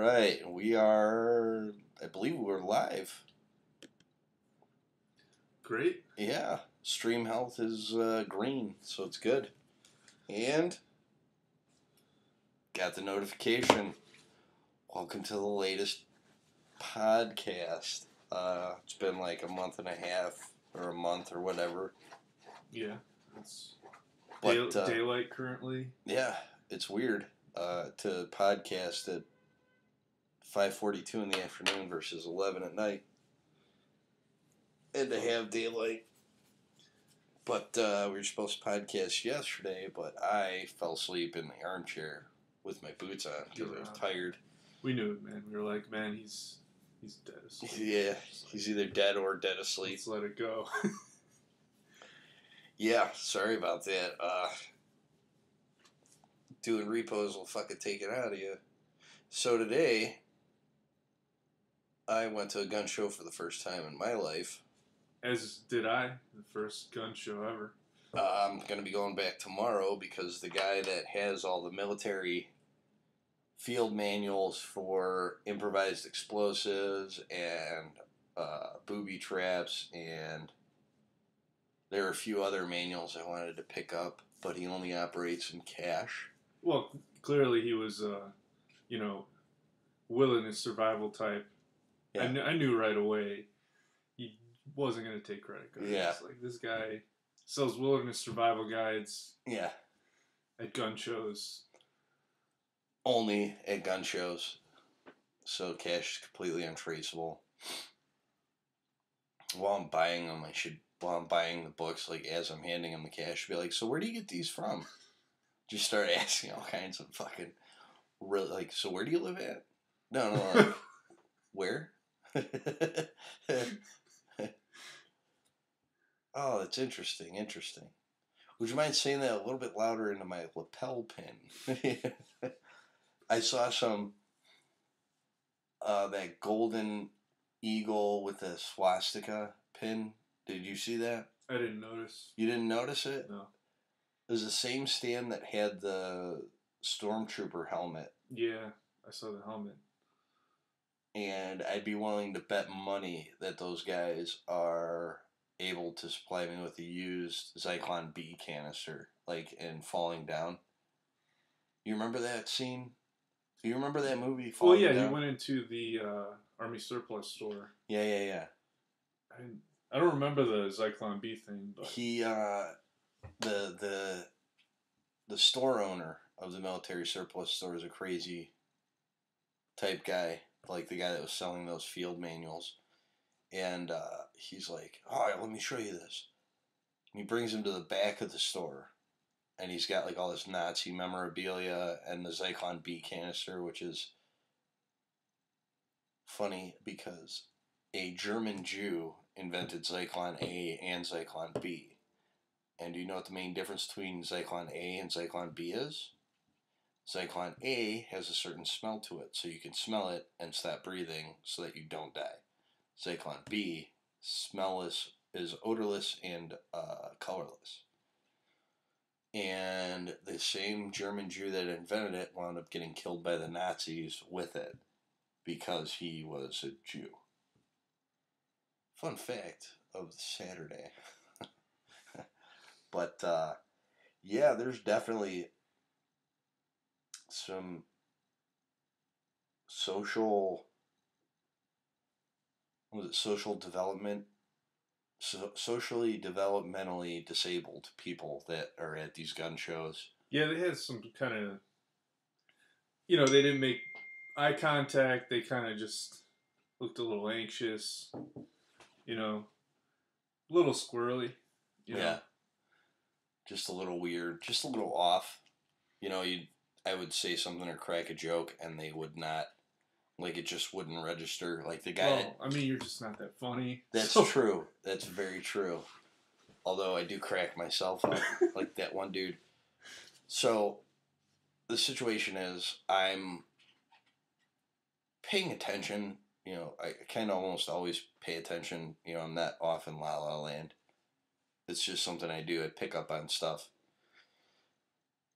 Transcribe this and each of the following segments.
right, I believe we're live. Great. Yeah, stream health is green, so it's good. And got the notification. Welcome to the latest podcast. It's been like a month and a half or a month or whatever. Yeah, it's But, daylight currently. Yeah, it's weird to podcast at 5:42 in the afternoon versus 11 at night. And to have daylight. But we were supposed to podcast yesterday, but I fell asleep in the armchair with my boots on because I was tired. We knew it, man. We were like, man, he's dead asleep. Yeah, he's either dead or dead asleep. Let's let it go. Yeah, sorry about that. Doing repos will fucking take it out of you. So today, I went to a gun show for the first time in my life. As did I. The first gun show ever. I'm going to be going back tomorrow because the guy that has all the military field manuals for improvised explosives and booby traps, and there are a few other manuals I wanted to pick up, but he only operates in cash. Well, clearly he was, wilderness survival type. Yeah. I knew right away he wasn't going to take credit cards. Yeah. Like, this guy sells wilderness survival guides. Yeah. At gun shows. Only at gun shows. So cash is completely untraceable. While I'm buying them, while I'm buying the books, like as I'm handing them the cash, be like, so where do you get these from? Just start asking all kinds of fucking, really, like, so where do you live at? No, like, where? Oh, that's interesting. Would you mind saying that a little bit louder into my lapel pin? I saw some, that golden eagle with the swastika pin. Did you see that? I didn't notice. You didn't notice it? No. It was the same stand that had the Stormtrooper helmet. Yeah, I saw the helmet. And I'd be willing to bet money that those guys are able to supply me with a used Zyklon B canister, like in Falling Down. You remember that scene? Do you remember that movie, Falling Down? You went into the Army Surplus store. Yeah. I don't remember the Zyklon B thing, but he, the store owner of the military surplus store is a crazy type guy, like the guy that was selling those field manuals. And he's like, all right, let me show you this. And he brings him to the back of the store. And he's got like all this Nazi memorabilia and the Zyklon B canister, which is funny because a German Jew invented Zyklon A and Zyklon B. And do you know what the main difference between Zyklon A and Zyklon B is? Zyklon A has a certain smell to it, so you can smell it and stop breathing so that you don't die. Zyklon B, smellless, is odorless and colorless. And the same German Jew that invented it wound up getting killed by the Nazis with it because he was a Jew. Fun fact of Saturday. But, yeah, there's definitely some socially developmentally disabled people that are at these gun shows. Yeah, they had some kind of, they didn't make eye contact. They kind of just looked a little anxious, a little squirrely. Yeah. Just a little weird, just a little off. I would say something or crack a joke and they would not, like it just wouldn't register. Like the guy. Well, you're just not that funny. That's true. That's very true. Although I do crack myself up, like that one dude. So, the situation is, I'm paying attention. I kind of almost always pay attention. I'm not off in La La Land. It's just something I do. I pick up on stuff.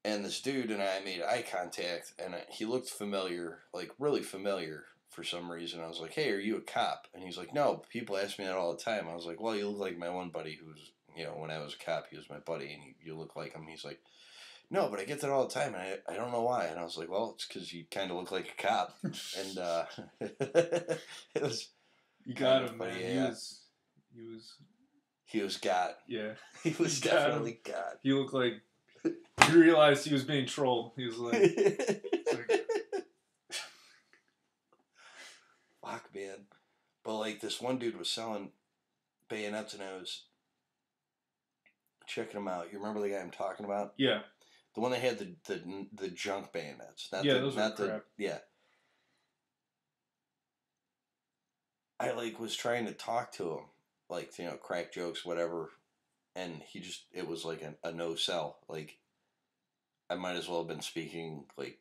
And this dude and I made eye contact, and he looked familiar, like really familiar for some reason. I was like, "Hey, are you a cop?" And he's like, "No, people ask me that all the time." I was like, "Well, you look like my one buddy who's, when I was a cop, he was my buddy, and you look like him." He's like, "No, but I get that all the time, and I don't know why." And I was like, "Well, it's because you kind of look like a cop." And it was You got him, funny, man. yeah. He was got. Yeah. He was definitely got. He looked like he realized he was being trolled. He was like, fuck, man. But like this one dude was selling bayonets, and I was checking them out. You remember the guy I'm talking about? Yeah. The one that had the junk bayonets. Those were crap. Yeah. I like was trying to talk to him, like, crack jokes, whatever, and it was like a no sell. Like, I might as well have been speaking like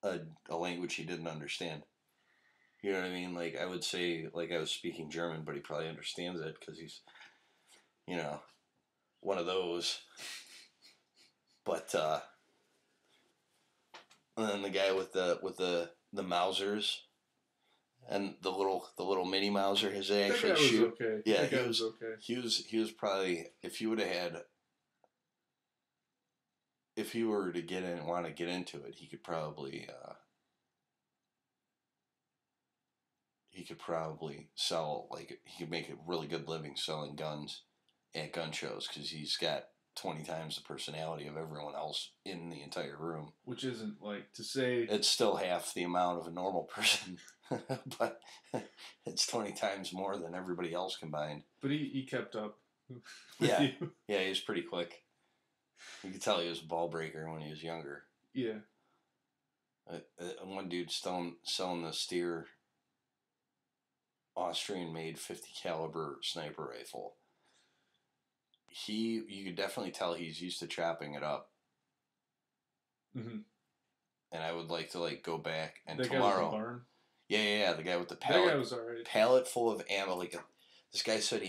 a language he didn't understand. You know what I mean? Like, I would say like I was speaking German, but he probably understands it because he's, one of those. But and then the guy with the Mausers and the little mini Mauser, his actually that guy shoot. Was okay. Yeah, that guy was okay. He was probably, if you would have had, if he were to want to get into it, he could probably sell, like, he could make a really good living selling guns at gun shows because he's got 20 times the personality of everyone else in the entire room. Which isn't, like, to say... It's still half the amount of a normal person, but it's 20 times more than everybody else combined. But he kept up. Yeah, yeah, he was pretty quick. You could tell he was a ball breaker when he was younger. Yeah. One dude selling the Steer Austrian-made 50 caliber sniper rifle. You could definitely tell he's used to chopping it up. Mm-hmm. And I would like to go back and that tomorrow. Guy with the barn? Yeah, the guy with the pallet. That guy was alright. Pallet full of ammo. Like this guy said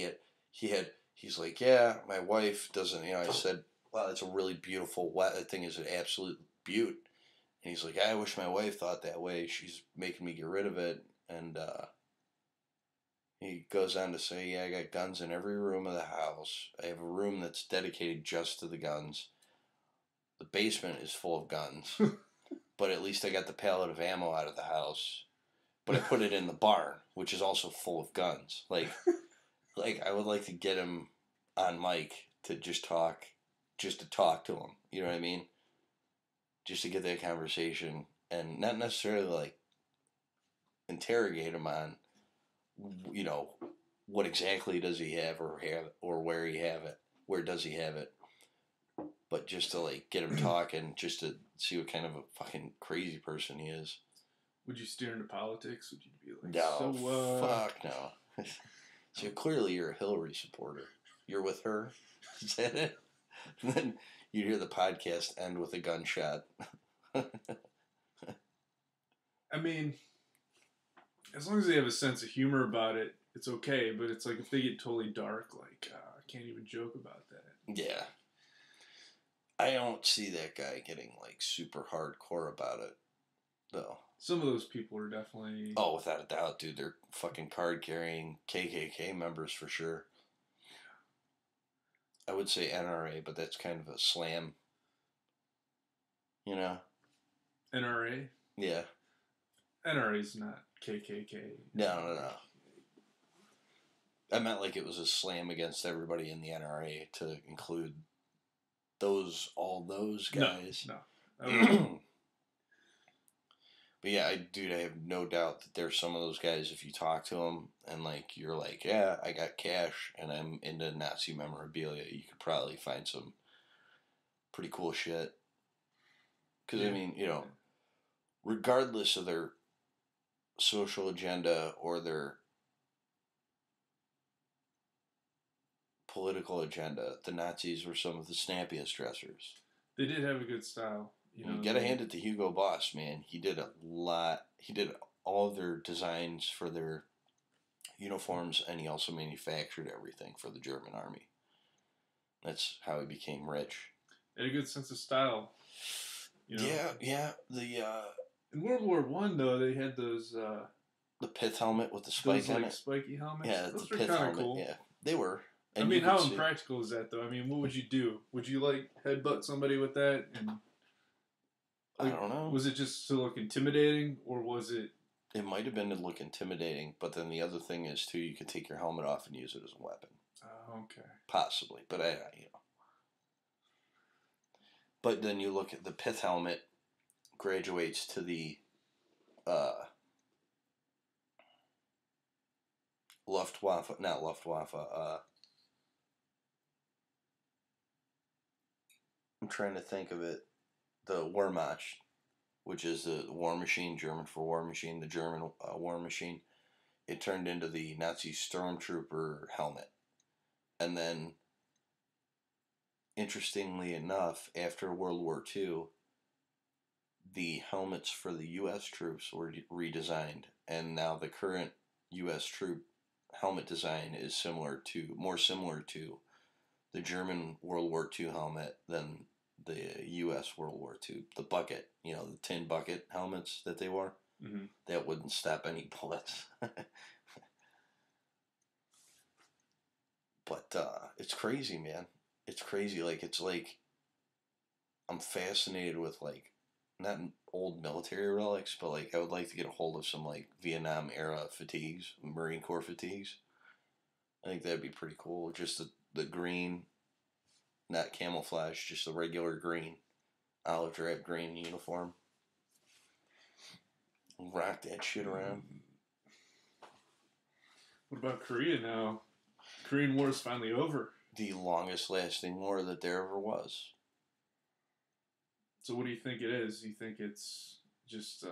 he's like, yeah, my wife doesn't. I said, wow, that's a really beautiful. That thing is an absolute beaut. And he's like, I wish my wife thought that way. She's making me get rid of it. And he goes on to say, yeah, I got guns in every room of the house. I have a room that's dedicated just to the guns. The basement is full of guns. But at least I got the pallet of ammo out of the house. But I put it in the barn, which is also full of guns. Like I would like to get him on mic to just to talk to him. You know what I mean? Just to get that conversation and not necessarily interrogate him on, what exactly does he have or where does he have it? But just to get him talking, just to see what kind of a fucking crazy person he is. Would you steer into politics? Would you be like, no, fuck no. So clearly you're a Hillary supporter. You're with her? Is that it? And then you'd hear the podcast end with a gunshot. I mean, as long as they have a sense of humor about it, it's okay. But it's like if they get totally dark, I can't even joke about that. Yeah. I don't see that guy getting super hardcore about it, though. Some of those people are definitely... Oh, without a doubt, dude. They're fucking card-carrying KKK members for sure. I would say NRA, but that's kind of a slam. NRA? Yeah. NRA's not KKK. No. I meant it was a slam against everybody in the NRA to include all those guys. No. But yeah, I have no doubt that there's some of those guys, if you talk to them and you're like, yeah, I got cash and I'm into Nazi memorabilia, you could probably find some pretty cool shit. Because, yeah. I mean, regardless of their social agenda or their political agenda, the Nazis were some of the snappiest dressers. They did have a good style. You gotta hand it to Hugo Boss, man. He did a lot. He did all of their designs for their uniforms, and he also manufactured everything for the German army. That's how he became rich. Had a good sense of style. You know. Yeah. In World War One, though, they had those the pith helmet with the spike on like it. spiky helmets. Yeah, Those the were pith kind of helmet. cool. Yeah, they were. I And mean, you how could see. impractical is that, though? I mean, what would you do? Would you like headbutt somebody with that? And I don't know. Was it just to look intimidating, or was it? It might have been to look intimidating, but then the other thing is too, you could take your helmet off and use it as a weapon. Okay. Possibly, but But then you look at the pith helmet, graduates to the Luftwaffe, not Luftwaffe. I'm trying to think of it. The Wehrmacht, which is the war machine, German for war machine, the German war machine. It turned into the Nazi stormtrooper helmet, and then, interestingly enough, after World War II, the helmets for the U.S. troops were redesigned, and now the current U.S. troop helmet design is more similar to the German World War II helmet than the U.S. World War II. The bucket, the tin bucket helmets that they wore, that wouldn't stop any bullets. But it's crazy, man. It's crazy. It's like I'm fascinated with not old military relics, but I would like to get a hold of some Vietnam era fatigues, Marine Corps fatigues. I think that'd be pretty cool. Just the green, not camouflage, just the regular green, olive drab green uniform. Rock that shit around. What about Korea now? Korean War is finally over. The longest lasting war that there ever was. So what do you think it is? You think it's just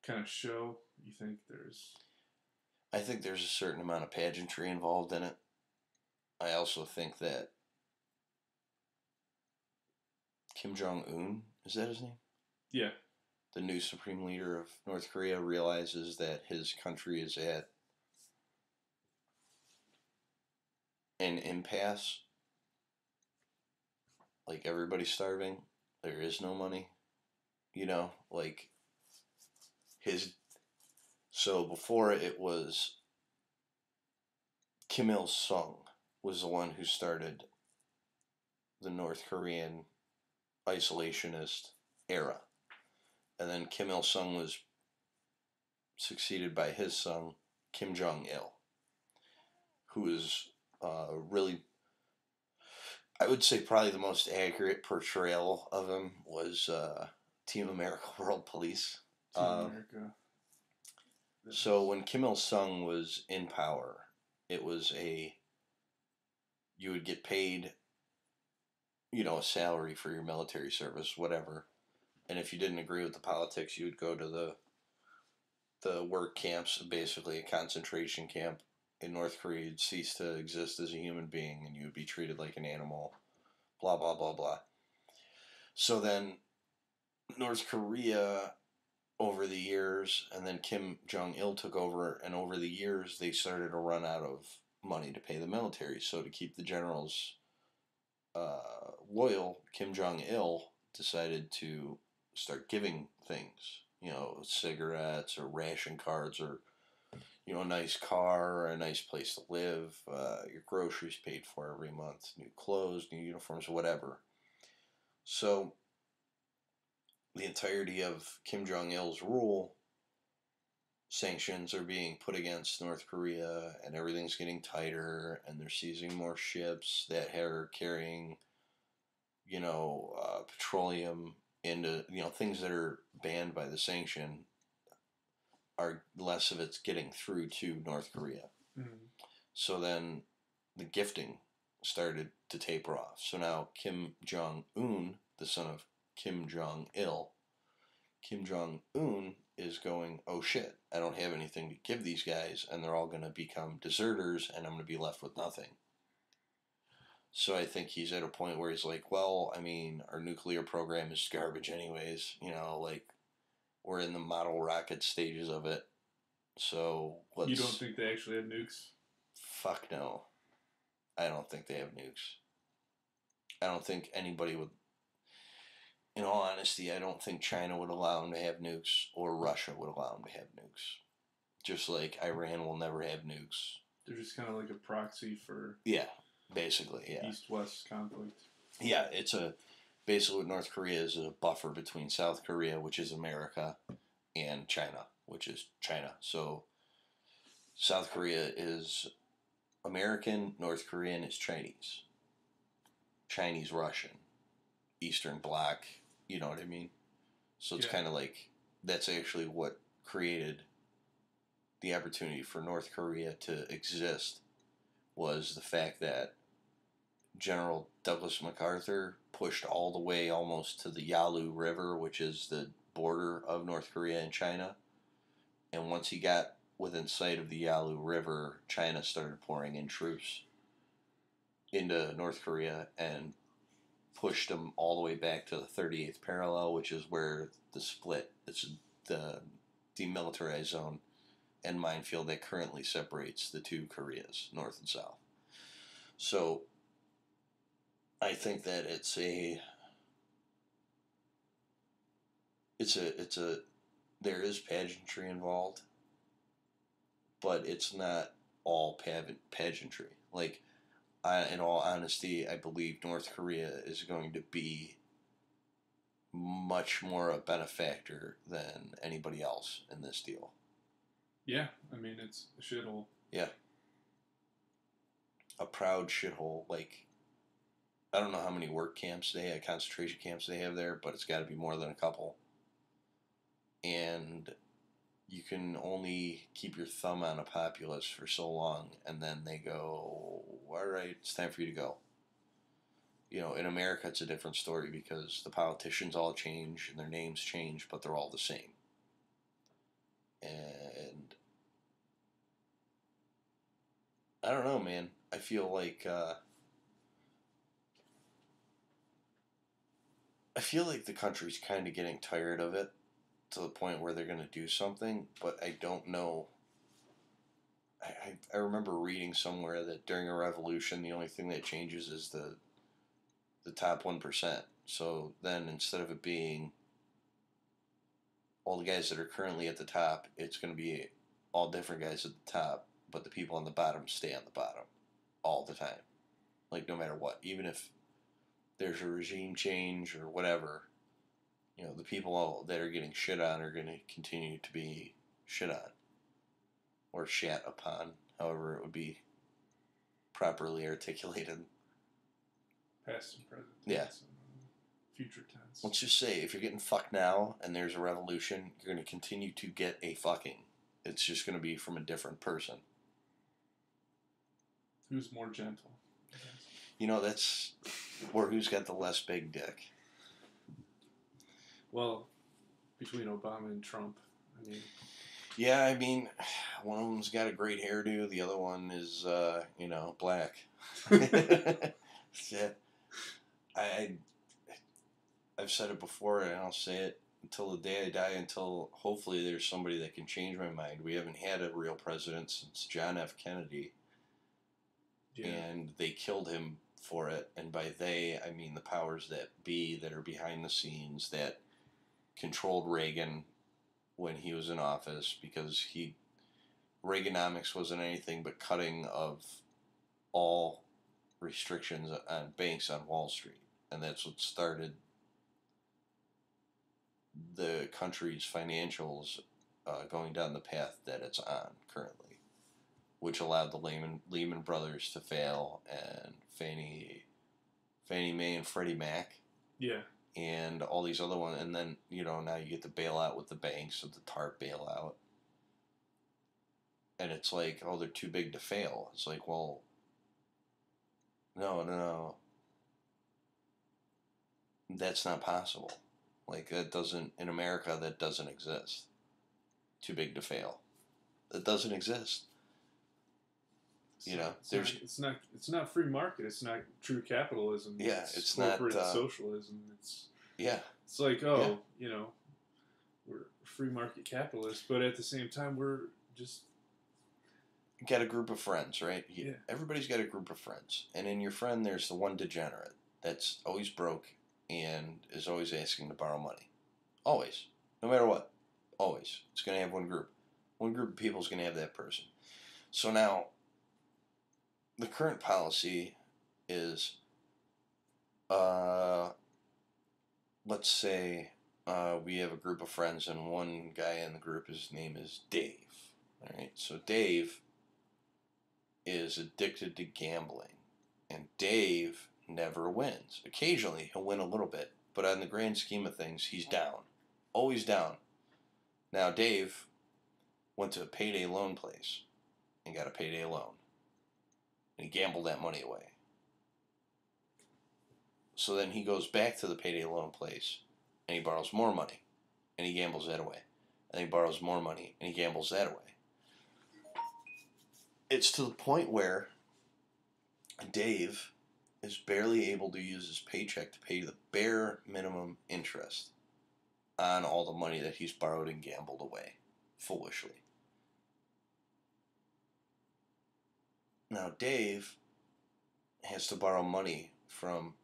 kind of show? You think there's... I think there's a certain amount of pageantry involved in it. I also think that Kim Jong-un, is that his name? Yeah. The new supreme leader of North Korea realizes that his country is at an impasse. Everybody's starving. There is no money. So before it was Kim Il-sung was the one who started the North Korean isolationist era. And then Kim Il-sung was succeeded by his son, Kim Jong-il, who is really, I would say probably the most accurate portrayal of him was Team America World Police. Team America. So when Kim Il-sung was in power, it was you would get paid, a salary for your military service, whatever. And if you didn't agree with the politics, you would go to the work camps, basically a concentration camp in North Korea. You'd cease to exist as a human being, and you would be treated like an animal, blah, blah, blah, blah. So then North Korea, over the years, and then Kim Jong-il took over, and over the years they started to run out of money to pay the military. So to keep the generals loyal, Kim Jong-il decided to start giving things, cigarettes or ration cards or, a nice car, a nice place to live, your groceries paid for every month, new clothes, new uniforms, whatever. So the entirety of Kim Jong-il's rule, sanctions are being put against North Korea, and everything's getting tighter, and they're seizing more ships that are carrying, petroleum into, things that are banned by the sanction, are less of it's getting through to North Korea. Mm-hmm. So then the gifting started to taper off. So now Kim Jong-un, the son of Kim Jong-il, Kim Jong-un is going, oh shit, I don't have anything to give these guys, and they're all going to become deserters, and I'm going to be left with nothing. So I think he's at a point where he's like, well, I mean, our nuclear program is garbage anyways, we're in the model rocket stages of it. So You don't think they actually have nukes? Fuck no. I don't think they have nukes. I don't think anybody would. In all honesty, I don't think China would allow them to have nukes, or Russia would allow them to have nukes. Just like Iran will never have nukes. They're just kind of like a proxy for Yeah, basically, yeah. East-West conflict. Yeah, it's a basically what North Korea is a buffer between South Korea, which is America, and China, which is China. So South Korea is American, North Korean is Chinese. Chinese Russian, Eastern Bloc, you know what I mean? So it's kind of like that's actually what created the opportunity for North Korea to exist was the fact that General Douglas MacArthur pushed all the way almost to the Yalu River, which is the border of North Korea and China. And once he got within sight of the Yalu River, China started pouring in troops into North Korea and pushed them all the way back to the 38th parallel, which is where the split, it's the demilitarized zone and minefield that currently separates the two Koreas, North and South. So I think that there is pageantry involved, but it's not all pageantry. Like, in all honesty, I believe North Korea is going to be much more a benefactor than anybody else in this deal. Yeah, I mean, it's a shithole. Yeah. A proud shithole. Like, I don't know how many work camps they have, concentration camps they have there, but it's got to be more than a couple. And you can only keep your thumb on a populace for so long, and then they go, all right, it's time for you to go. You know, in America, it's a different story because the politicians all change and their names change, but they're all the same. And I don't know, man. I feel like the country's kind of getting tired of it to the point where they're going to do something, but I don't know. I remember reading somewhere that during a revolution, the only thing that changes is the top 1%. So then instead of it being all the guys that are currently at the top, it's going to be all different guys at the top, but the people on the bottom stay on the bottom all the time. Like, no matter what. Even if there's a regime change or whatever, you know, the people that are getting shit on are going to continue to be shit on. Or shat upon, however it would be properly articulated. Past and present. Yeah. Future tense. Let's just say, if you're getting fucked now and there's a revolution, you're going to continue to get a fucking. It's just going to be from a different person. Who's more gentle? You know, that's... Or who's got the less big dick. Well, between Obama and Trump, I mean... Yeah, I mean, one of them's got a great hairdo, the other one is, black. Yeah. I've said it before, and I'll say it until the day I die, until hopefully there's somebody that can change my mind. We haven't had a real president since John F. Kennedy, and they killed him for it. And by they, I mean the powers that be that are behind the scenes that controlled Reagan when he was in office, because Reaganomics wasn't anything but cutting of all restrictions on banks on Wall Street, and that's what started the country's financials going down the path that it's on currently, which allowed the Lehman Brothers to fail, and Fannie Mae and Freddie Mac. Yeah. And all these other ones, and then, now you get the bailout with the banks, with the TARP bailout. And it's like, oh, they're too big to fail. It's like, well, no. That's not possible. Like, in America, that doesn't exist. Too big to fail. That doesn't exist. It's not free market. It's not true capitalism. Yeah, it's corporate not socialism. It's like, we're free market capitalists, but at the same time, we're just got a group of friends, right? Yeah. Everybody's got a group of friends, and in your friend, there's the one degenerate. that's always broke and is always asking to borrow money. Always. No matter what. Always. It's going to have one group. One group of people is going to have that person. So now, the current policy is, let's say we have a group of friends and one guy in the group, his name is Dave. All right, so Dave is addicted to gambling, and Dave never wins. Occasionally, he'll win a little bit, but on the grand scheme of things, he's down. Always down. Now, Dave went to a payday loan place and got a payday loan, and he gambled that money away. So then he goes back to the payday loan place, and he borrows more money, and he gambles that away. And he borrows more money, and he gambles that away. It's to the point where Dave is barely able to use his paycheck to pay the bare minimum interest on all the money that he's borrowed and gambled away, foolishly. Now Dave has to borrow money from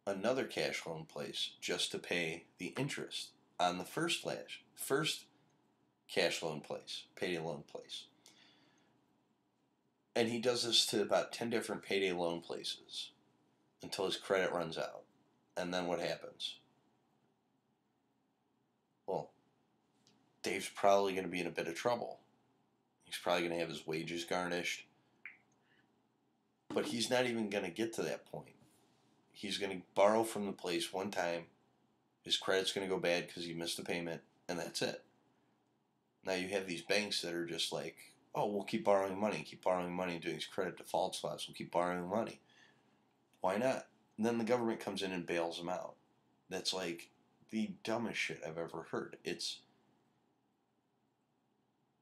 another cash loan place just to pay the interest on the first cash loan place, payday loan place. And he does this to about 10 different payday loan places until his credit runs out. And then what happens? Well, Dave's probably going to be in a bit of trouble. He's probably going to have his wages garnished. But he's not even going to get to that point. He's going to borrow from the place one time. His credit's going to go bad because he missed a payment, and that's it. Now you have these banks that are just like, oh, we'll keep borrowing money, doing these credit default swaps, we'll keep borrowing money. Why not? And then the government comes in and bails them out. That's like the dumbest shit I've ever heard. It's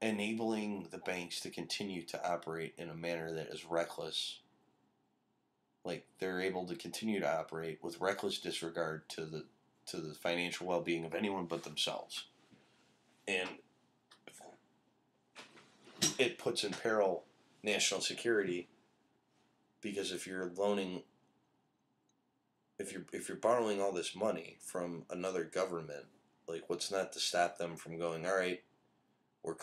enabling the banks to continue to operate in a manner that is reckless. Like, they're able to continue to operate with reckless disregard to the financial well-being of anyone but themselves. And it puts in peril national security, because if you're borrowing all this money from another government, like, what's not to stop them from going, all right, we're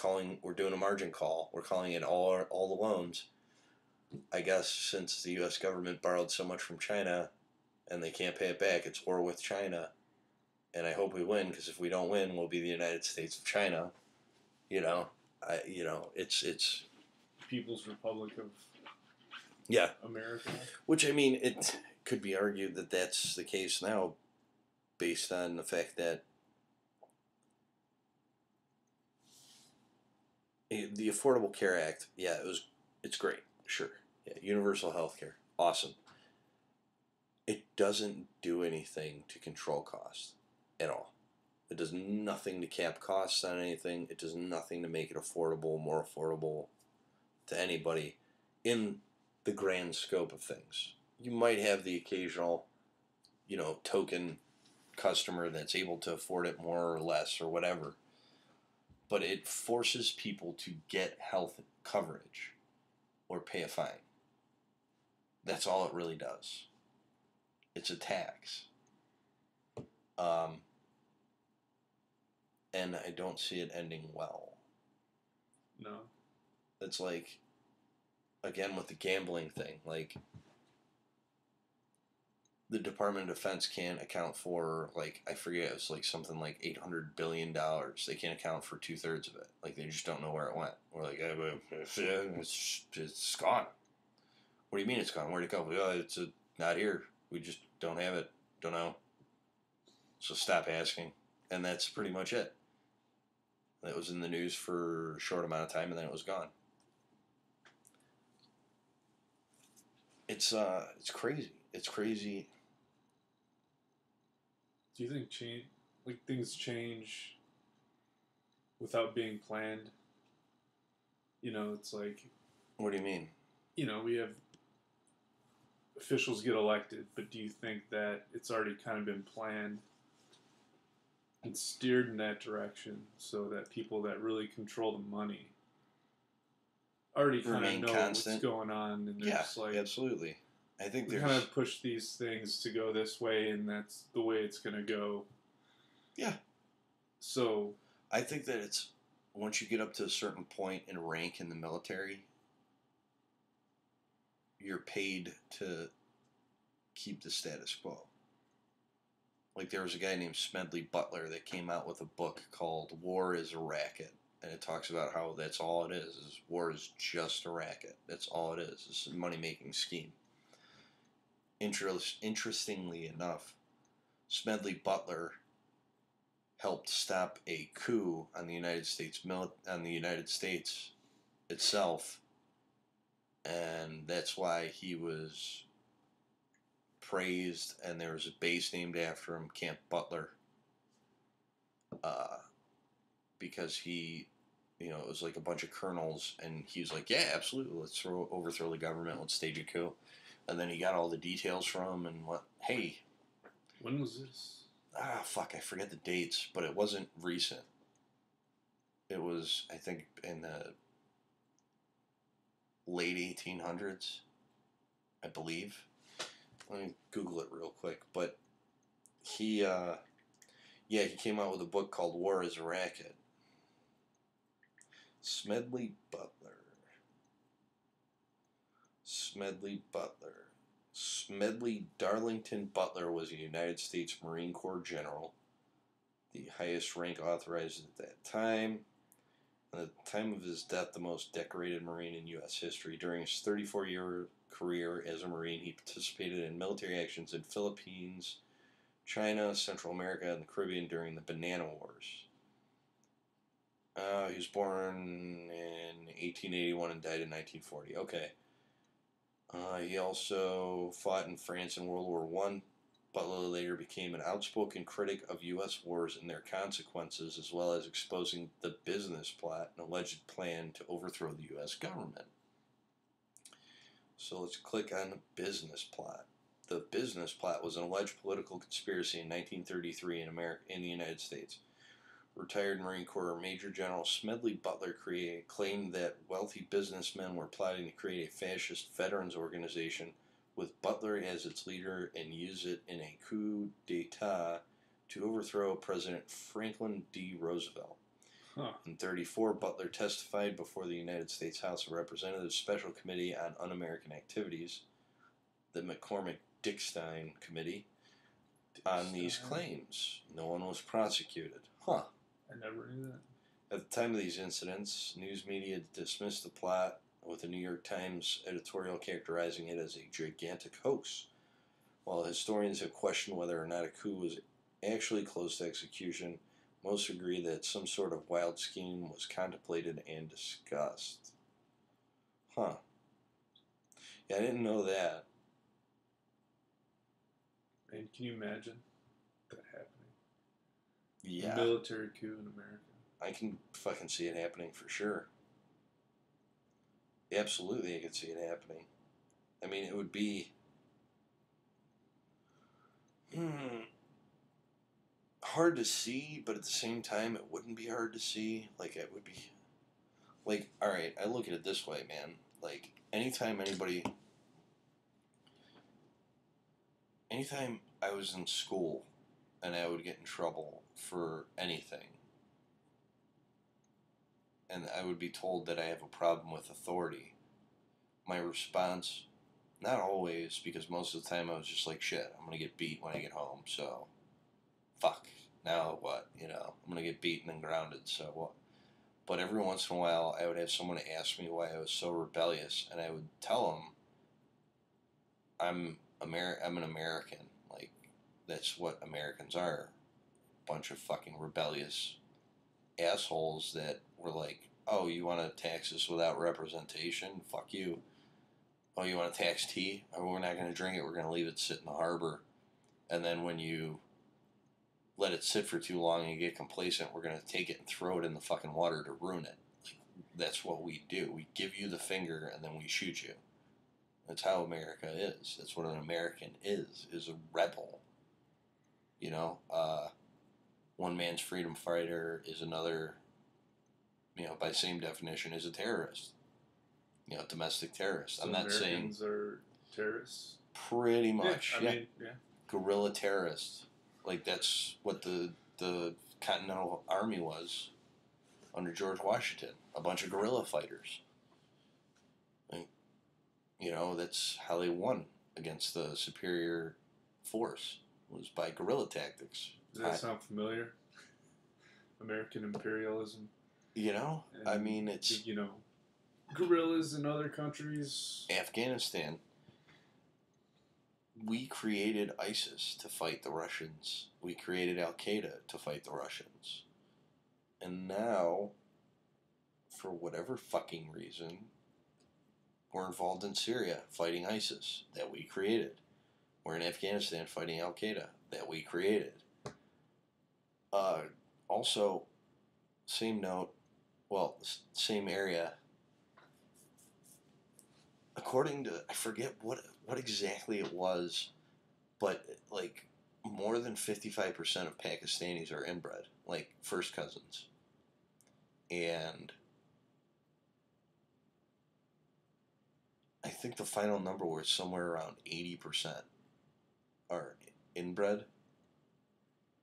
doing a margin call, we're calling it all the loans. I guess since the U.S. government borrowed so much from China and they can't pay it back, it's war with China. And I hope we win, because if we don't win, we'll be the United States of China. It's People's Republic of America. Which, I mean, it could be argued that that's the case now, based on the fact that the Affordable Care Act, it's great, sure. Yeah, universal health care, awesome. It doesn't do anything to control costs at all. It does nothing to cap costs on anything. It does nothing to make it more affordable to anybody in the grand scope of things. You might have the occasional, token customer that's able to afford it more or less or whatever. But it forces people to get health coverage or pay a fine. That's all it really does. It's a tax. And I don't see it ending well. No. It's like, again, with the gambling thing, like, the Department of Defense can't account for, like, I forget, it was like something like $800 billion. They can't account for 2/3 of it. Like, they just don't know where it went. We're like, it's gone. What do you mean it's gone? Where'd it go? Oh, it's not here. We just don't have it. Don't know. So stop asking. And that's pretty much it. That was in the news for a short amount of time, and then it was gone. It's crazy. It's crazy. Do you think things change without being planned? It's like... What do you mean? We have officials get elected, but do you think that it's already kind of been planned and steered in that direction so that people that really control the money already kind of know what's going on, and they're just like... absolutely. I think we kind of push these things to go this way, and that's the way it's going to go. Yeah. So I think that it's once you get up to a certain point in rank in the military, you're paid to keep the status quo. Like there was a guy named Smedley Butler that came out with a book called War is a Racket. And it talks about how that's all it is war is just a racket. That's all it is. It's a money-making scheme. Interestingly enough, Smedley Butler helped stop a coup on the United States itself, and that's why he was praised, and there was a base named after him, Camp Butler, because he, it was like a bunch of colonels, and he was like, yeah, absolutely, let's overthrow the government, let's stage a coup. And then he got all the details from, and hey. When was this? Fuck, I forget the dates, but it wasn't recent. It was, I think, in the late 1800s, I believe. Let me Google it real quick. But he came out with a book called War is a Racket. Smedley Darlington Butler was a United States Marine Corps general, the highest rank authorized at that time. At the time of his death, the most decorated Marine in U.S. history. During his 34-year career as a Marine, he participated in military actions in Philippines, China, Central America, and the Caribbean during the Banana Wars. He was born in 1881 and died in 1940. Okay. He also fought in France in World War I. Butler later became an outspoken critic of U.S. wars and their consequences, as well as exposing the business plot, an alleged plan to overthrow the U.S. government. So let's click on the business plot. The business plot was an alleged political conspiracy in 1933 in the United States. Retired Marine Corps Major General Smedley Butler claimed that wealthy businessmen were plotting to create a fascist veterans organization with Butler as its leader and use it in a coup d'etat to overthrow President Franklin D. Roosevelt. In 1934, Butler testified before the United States House of Representatives Special Committee on Un-American Activities, the McCormick-Dickstein Committee, on these claims. No one was prosecuted. I never knew that. At the time of these incidents, news media dismissed the plot, with the New York Times editorial characterizing it as a gigantic hoax. While historians have questioned whether or not a coup was actually close to execution, most agree that some sort of wild scheme was contemplated and discussed. Yeah, I didn't know that. And can you imagine that happening? Yeah. A military coup in America. I can fucking see it happening for sure. Absolutely, I could see it happening. I mean, it would be hard to see, but at the same time, it wouldn't be hard to see. Like, it would be... Like, alright, I look at it this way, man. Like, anytime I was in school and I would get in trouble for anything, and I would be told that I have a problem with authority, my response, not always, because most of the time I was just like, shit, I'm going to get beat when I get home, so fuck, now what, I'm going to get beaten and grounded, so what? But every once in a while, I would have someone ask me why I was so rebellious, and I would tell them, I'm an American. Like, that's what Americans are. A bunch of fucking rebellious assholes that were like, oh, you want to tax us without representation? Fuck you. Oh, you want to tax tea? Oh, we're not going to drink it. We're going to leave it sit in the harbor. And then when you let it sit for too long and you get complacent, we're going to take it and throw it in the fucking water to ruin it. Like, that's what we do. We give you the finger and then we shoot you. That's how America is. That's what an American is a rebel. One man's freedom fighter is another, by same definition, is a terrorist. Domestic terrorist. So I'm not Americans are terrorists? Pretty much, I mean, yeah. Guerrilla terrorists. Like, that's what the Continental Army was under George Washington. A bunch of guerrilla fighters. Like, that's how they won against the superior force, was by guerrilla tactics. Does that sound familiar? American imperialism. I mean, it's... guerrillas in other countries. Afghanistan. We created ISIS to fight the Russians. We created Al-Qaeda to fight the Russians. And now, for whatever fucking reason, we're involved in Syria fighting ISIS that we created. We're in Afghanistan fighting Al-Qaeda that we created. Also, same note, same area. According to, I forget what exactly it was, but like more than 55% of Pakistanis are inbred, like first cousins. And I think the final number was somewhere around 80% are inbred.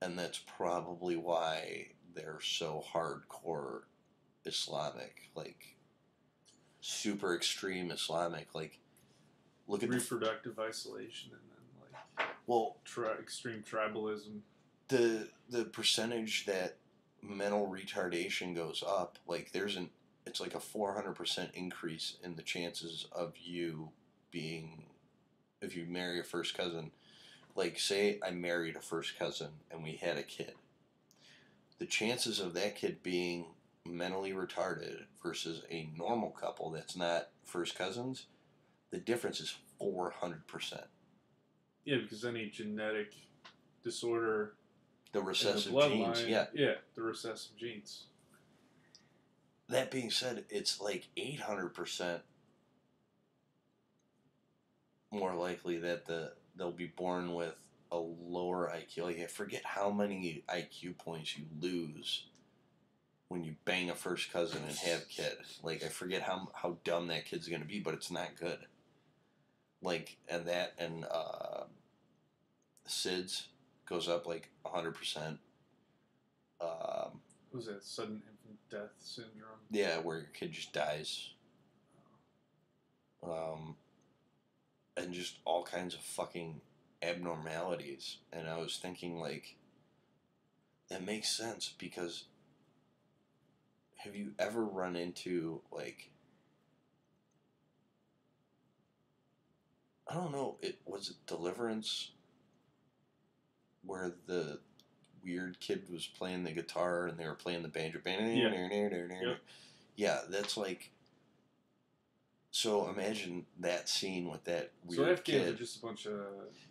And that's probably why they're so hardcore Islamic, like super extreme Islamic. Like, look at reproductive isolation, and then extreme tribalism. The percentage that mental retardation goes up, like it's like a 400% increase in the chances of you being, if you marry a first cousin. Like, say I married a first cousin and we had a kid. The chances of that kid being mentally retarded versus a normal couple that's not first cousins, the difference is 400%. Yeah, because any genetic disorder, the recessive genes, the recessive genes. That being said, it's like 800% more likely that they'll be born with a lower IQ. Like, I forget how many IQ points you lose when you bang a first cousin and have a kid. Like, I forget how dumb that kid's going to be, but it's not good. Like, and SIDS goes up like 100%. Was that sudden infant death syndrome? Yeah, where your kid just dies. And just all kinds of fucking abnormalities. And I was thinking, like, that makes sense, because have you ever run into, like, I don't know, was it Deliverance, where the weird kid was playing the guitar and they were playing the banjo. Yeah. Yeah, that's like, so imagine that scene with that weird so Afghans kid. Are just a bunch of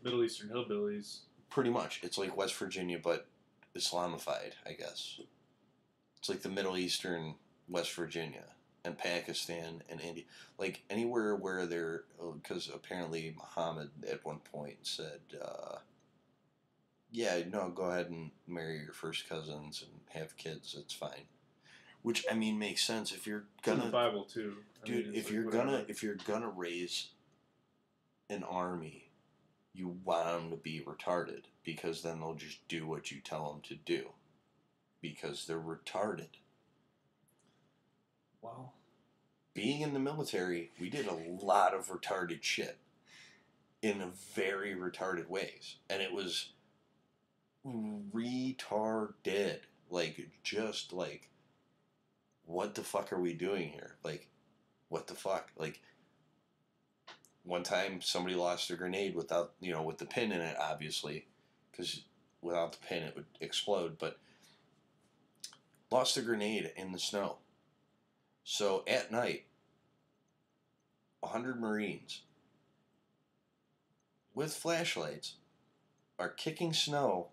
Middle Eastern hillbillies. Pretty much. It's like West Virginia, but Islamified, I guess. It's like the Middle Eastern West Virginia and Pakistan and India. Like, anywhere where they're, because apparently Muhammad at one point said, go ahead and marry your first cousins and have kids, it's fine. Which, I mean, makes sense if you're gonna... It's in the Bible, too. Dude, if you're gonna raise an army, you want them to be retarded, because then they'll just do what you tell them to do, because they're retarded. Wow. Being in the military, we did a lot of retarded shit in very retarded ways, and it was retarded. Like, just like, what the fuck are we doing here? Like, what the fuck? Like, one time somebody lost a grenade without, with the pin in it, obviously, because without the pin it would explode, but lost a grenade in the snow. So at night, 100 Marines with flashlights are kicking snow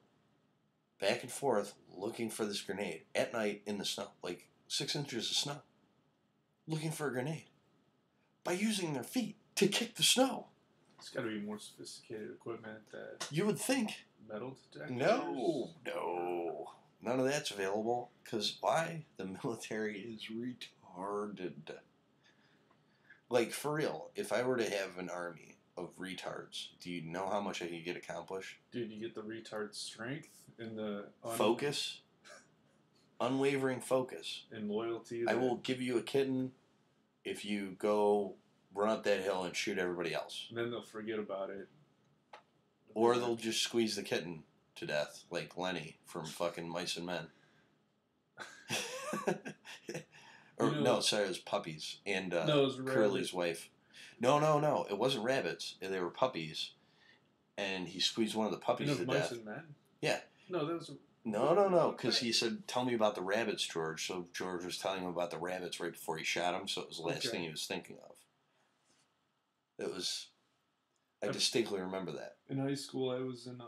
back and forth looking for this grenade at night in the snow, like 6 inches of snow, looking for a grenade by using their feet to kick the snow. It's got to be more sophisticated equipment. You would think. Metal detectors? No. None of that's available. Because why? The military is retarded. Like, for real, if I were to have an army of retards, do you know how much I could get accomplished? Dude, you get the retard strength and the focus, unwavering focus, and loyalty. I will give you a kitten if you go run up that hill and shoot everybody else. And then they'll forget about it. Or they'll just squeeze the kitten to death, like Lenny from fucking Mice and Men. Or no, sorry, it was puppies and no, it was Curly's wife. No, it wasn't rabbits. They were puppies, and he squeezed one of the puppies to Mice death. and Men? Yeah. No, that was. No, because he said, "Tell me about the rabbits, George." So George was telling him about the rabbits right before he shot him. So it was the last thing he was thinking of. It was. I distinctly remember that. In high school, I was in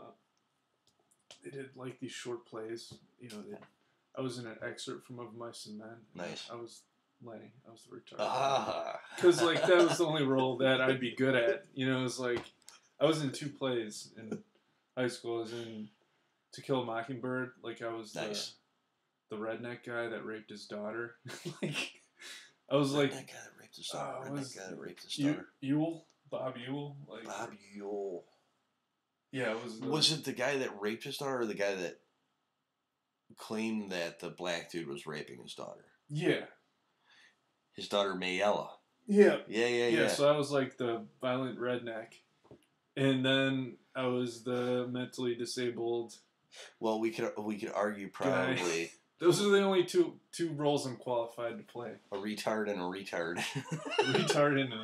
they did like these short plays. You know, I was in an excerpt from Of Mice and Men. Nice. I was Lenny. I was the retard. Ah. Because like that was the only role that I'd be good at. You know, it was like I was in 2 plays in high school. I was in To Kill a Mockingbird. Like I was the redneck guy that raped his daughter. Like I was like redneck guy that raped his daughter. Redneck guy that raped his daughter. Ewell, Bob Ewell. Like Bob Ewell. Yeah, it was. Was it the guy that raped his daughter, or the guy that claimed that the black dude was raping his daughter? Yeah. His daughter Mayella. Yeah. Yeah. So I was like the violent redneck, and then I was the mentally disabled. Well, we could argue probably guy. Those are the only two roles I'm qualified to play. A retard and a retard. Retard and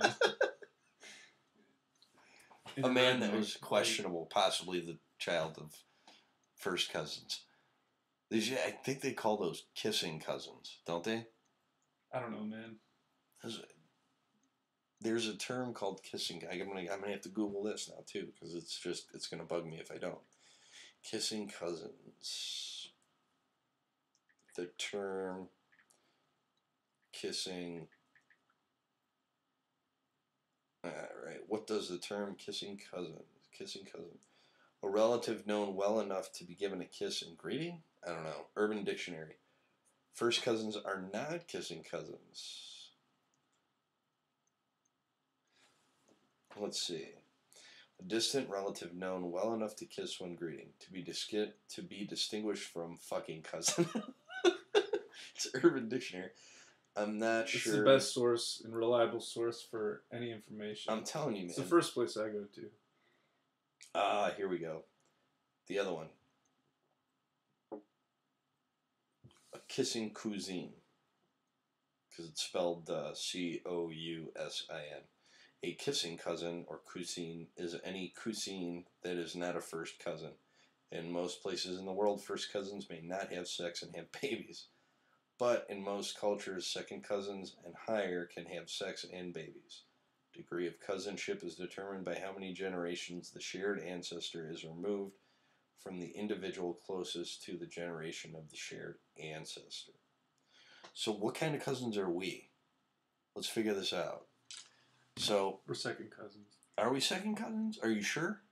a man that was questionable, possibly the child of first cousins. I think they call those kissing cousins, don't they? I don't know, man. There's a term called kissing. I'm gonna have to Google this now too, because it's gonna bug me if I don't. Kissing cousins. The term kissing. Alright, what does the term kissing cousin? A relative known well enough to be given a kiss and greeting? I don't know. Urban Dictionary. First cousins are not kissing cousins. Let's see. A distant relative known well enough to kiss when greeting. To be distinguished from fucking cousin. It's Urban Dictionary. I'm not sure. It's the best source and reliable source for any information. I'm telling you, man. It's the first place I go to. Here we go. The other one. A kissing cousine. Because it's spelled Cousin. A kissing cousin or cousine is any cousine that is not a first cousin. In most places in the world, first cousins may not have sex and have babies. But in most cultures, second cousins and higher can have sex and babies. Degree of cousinship is determined by how many generations the shared ancestor is removed from the individual closest to the generation of the shared ancestor. So what kind of cousins are we? Let's figure this out. So we're second cousins. Are we second cousins? Are you sure?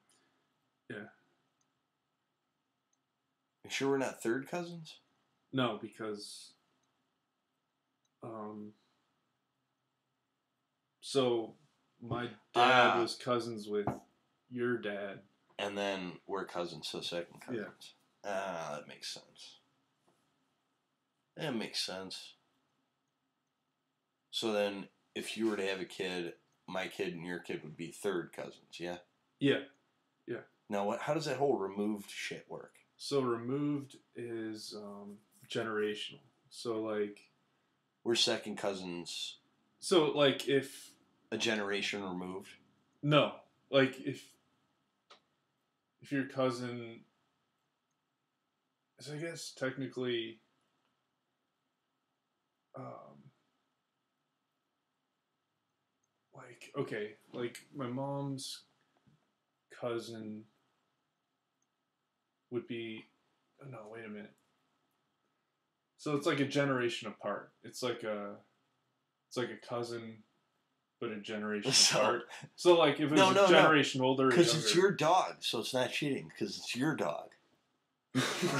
Yeah. You sure we're not third cousins? No, because so my dad was cousins with your dad. And then we're cousins, so second cousins. Yeah. That makes sense. That makes sense. So then, if you were to have a kid, my kid and your kid would be third cousins, yeah? Yeah. Now, how does that whole removed shit work? So removed is generational. So like... We're second cousins. So like if... A generation removed? No. Like if your cousin is, I guess, technically... like my mom's cousin would be, no, wait a minute. So it's like a generation apart. It's like a cousin, but a generation apart. So like if it's a generation older, because it's your dog, so it's not cheating because it's your dog.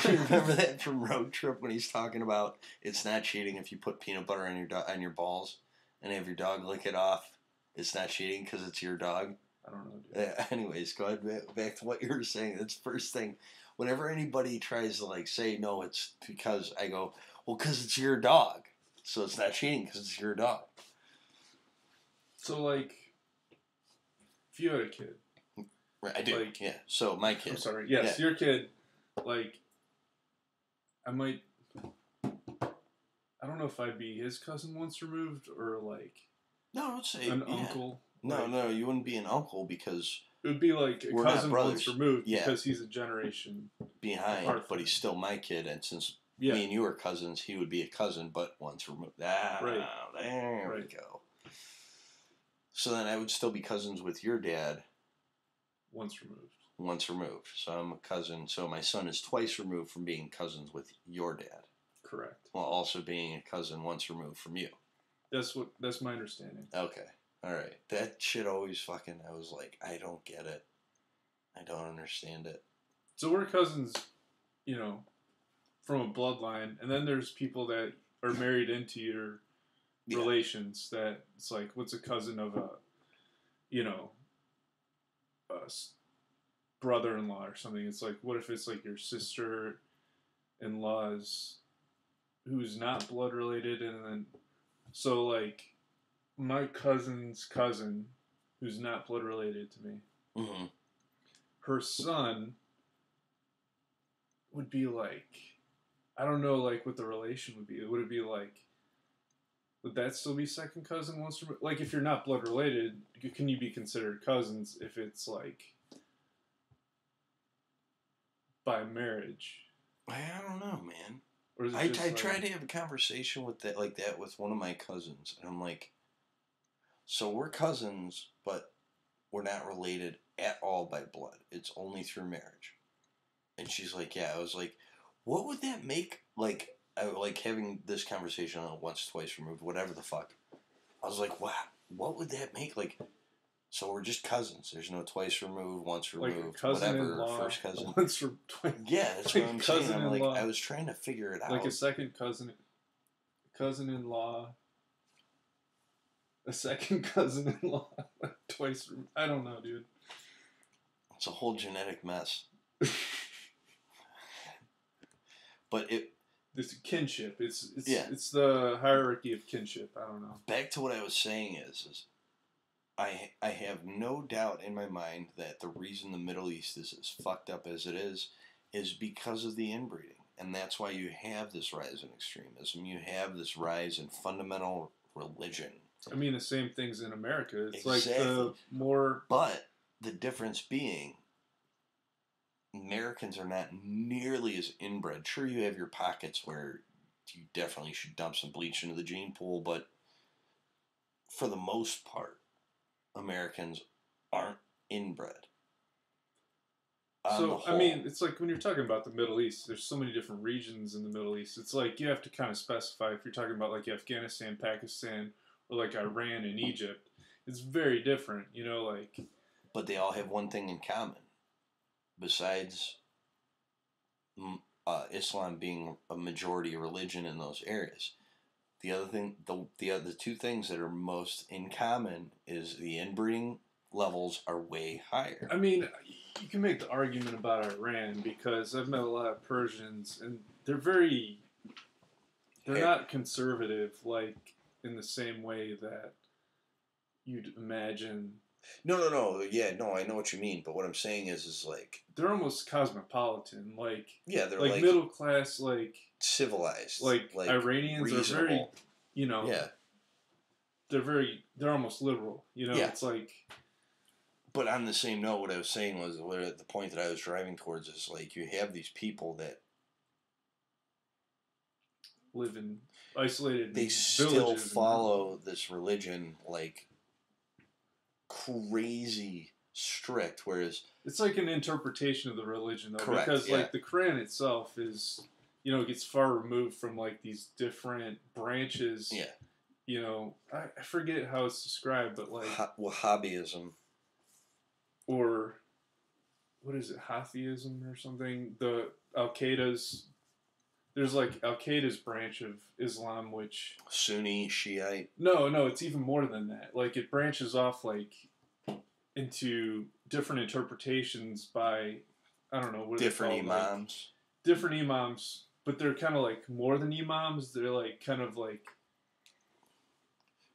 Remember that from Road Trip when he's talking about it's not cheating if you put peanut butter on your balls and have your dog lick it off. It's not cheating because it's your dog. I don't know, dude. Yeah, anyways, go ahead back to what you were saying. That's the first thing. Whenever anybody tries to like say no, it's because I go, well, because it's your dog, so it's not cheating because it's your dog. So like, if you had a kid, Right, I do. Like, yeah. So my kid. I'm sorry. Yes, your kid. Like, I might. I don't know if I'd be his cousin once removed or like No, don't say an uncle. No, Like, no, you wouldn't be an uncle because it would be like a we're not cousin once brothers. removed Yeah. because he's a generation behind, apart from but he's me. still my kid, and since Yeah. me and you are cousins, he would be a cousin, but once removed. Right. There we go. So then I would still be cousins with your dad. Once removed. Once removed. So I'm a cousin. So my son is twice removed from being cousins with your dad. Correct. While also being a cousin once removed from you. That's my understanding. Okay. Alright. That shit always fucking, I was like, I don't get it. I don't understand it. So we're cousins, you know, from a bloodline, and then there's people that are married into your relations that it's like, what's a cousin of a, you know, a brother-in-law or something. It's like, what if it's like your sister-in-law's who's not blood related, and then so like my cousin's cousin who's not blood related to me, Mm-hmm. her son would be like, I don't know, like what the relation would be. Would it be like, would that still be second cousin once removed? Like if you're not blood related, can you be considered cousins if it's like by marriage? I don't know, man. Or is it I just tried to have a conversation with that like that with one of my cousins, and I'm like, so we're cousins, but we're not related at all by blood. It's only through marriage. And she's like, yeah. I was like, what would that make? Like, I like having this conversation on once, twice removed, whatever the fuck. I was like, wow, what would that make? Like, so we're just cousins. There's no twice removed, once removed, like whatever, first cousin. Once or twice. Yeah, that's what I'm saying. I'm like, I was trying to figure it out. Like a second cousin-in-law, a second cousin-in-law, twice. I don't know, dude. It's a whole genetic mess. But it's kinship. It's the hierarchy of kinship. I don't know. Back to what I was saying is I have no doubt in my mind that the reason the Middle East is as fucked up as it is because of the inbreeding. And that's why you have this rise in extremism. You have this rise in fundamental religion. I mean, the same things in America. It's exactly. like the more... But the difference being, Americans are not nearly as inbred. Sure, you have your pockets where you definitely should dump some bleach into the gene pool, but for the most part, Americans aren't inbred. So, I mean, it's like when you're talking about the Middle East, there's so many different regions in the Middle East. It's like you have to kind of specify if you're talking about like Afghanistan, Pakistan, or like Iran and Egypt. It's very different, you know, like... But they all have one thing in common. Besides Islam being a majority religion in those areas. The other thing, the two things that are most in common is the inbreeding levels are way higher. I mean, you can make the argument about Iran because I've met a lot of Persians and they're not conservative like in the same way that you'd imagine. No. Yeah, no, I know what you mean, but what I'm saying is like they're almost cosmopolitan, like they're like middle class, like civilized, like Iranians reasonable. Are very, you know, they're almost liberal, you know. It's like. But on the same note, what I was saying was the point that I was driving towards is like you have these people that live in isolated. They still follow this religion like crazy strict, whereas it's like an interpretation of the religion, though, correct, because like the Quran itself is, you know, gets far removed from like these different branches. Yeah. You know, I forget how it's described, but like Wahhabism. Or what is it, Hafiism or something? The Al-Qaeda's, there's like Al-Qaeda's branch of Islam, which Sunni, Shiite. No, it's even more than that. Like it branches off like into different interpretations by, I don't know, what are different they called? imams. Like, different imams, but they're kind of like more than imams. They're like kind of like,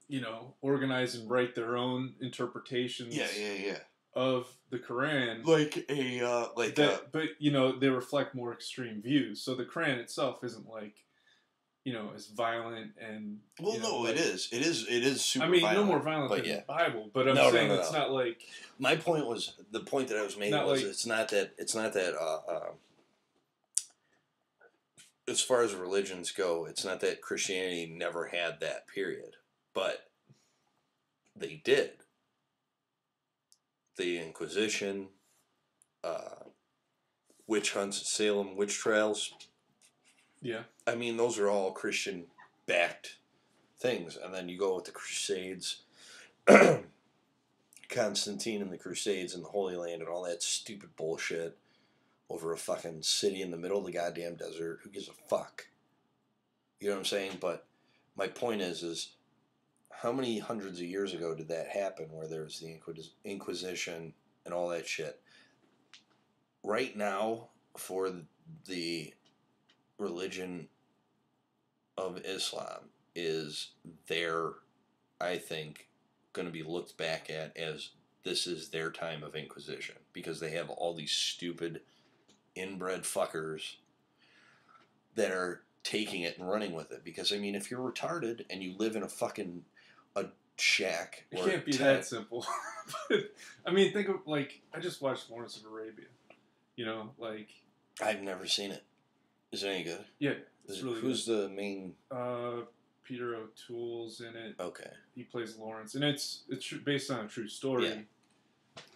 you know, organize and write their own interpretations. Yeah. Of the Quran, but you know, they reflect more extreme views. So the Quran itself isn't like, you know, as violent and well, you know, no, like, it is super. I mean, violent, no more violent than the Bible, but I'm saying it's not like. My point was the point that I was making was like, it's not that as far as religions go, it's not that Christianity never had that period, but they did. The Inquisition, witch hunts, Salem witch trials. Yeah. I mean, those are all Christian-backed things. And then you go with the Crusades, Constantine and the Crusades and the Holy Land and all that stupid bullshit over a fucking city in the middle of the goddamn desert. Who gives a fuck? You know what I'm saying? But my point is how many hundreds of years ago did that happen where there was the Inquisition and all that shit? Right now, for the religion of Islam is there, I think, going to be looked back at as this is their time of Inquisition because they have all these stupid inbred fuckers that are taking it and running with it. Because I mean, if you're retarded and you live in a shack, it can't be that simple. But, I mean, think of like I just watched Lawrence of Arabia. You know, like I've never seen it. Is it any good? Yeah, it's really who's good. The main? Peter O'Toole's in it. Okay. He plays Lawrence, and it's based on a true story. Yeah.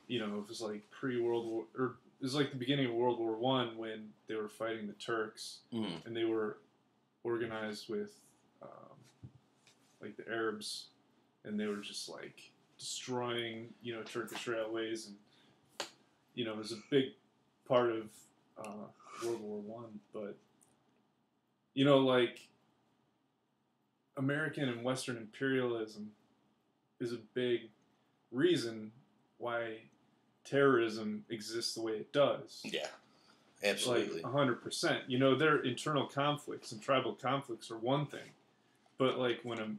You know, it was like pre-World War, or it was like the beginning of World War I when they were fighting the Turks, and they were organized with like the Arabs, and they were just like destroying, you know, Turkish railways, and you know, it was a big part of World War I. But you know, like American and Western imperialism is a big reason why terrorism exists the way it does. Yeah, absolutely. Like 100%. You know, their internal conflicts and tribal conflicts are one thing, but like when a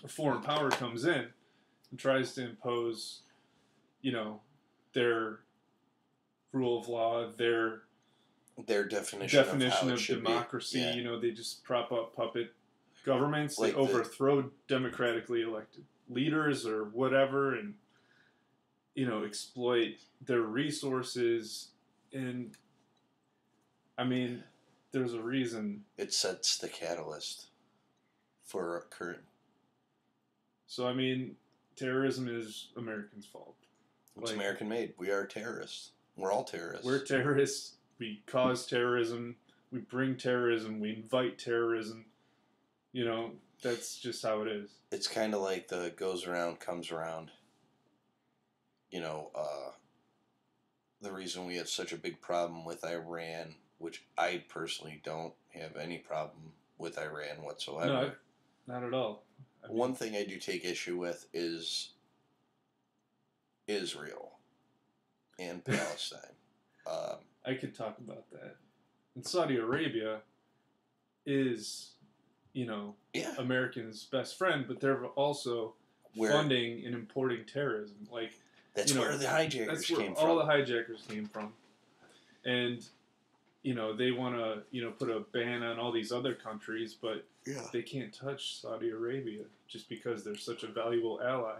foreign power comes in and tries to impose, you know, their rule of law, their definition of democracy. Yeah. You know, they just prop up puppet governments. Like they overthrow democratically elected leaders or whatever, and you know, exploit their resources. And I mean, there's a reason. It sets the catalyst for current. So I mean, terrorism is Americans' fault. It's like, American made. We are terrorists. We're all terrorists. We're terrorists. We cause terrorism. We bring terrorism. We invite terrorism. You know, that's just how it is. It's kind of like the goes around, comes around. You know, the reason we have such a big problem with Iran, which I personally don't have any problem with Iran whatsoever. No, not at all. I mean, one thing I do take issue with is Israel and Palestine. I could talk about that. And Saudi Arabia is, you know, Americans' best friend, but they're also funding and importing terrorism. Like that's where the hijackers came from. All the hijackers came from, and you know they want to put a ban on all these other countries, but they can't touch Saudi Arabia just because they're such a valuable ally.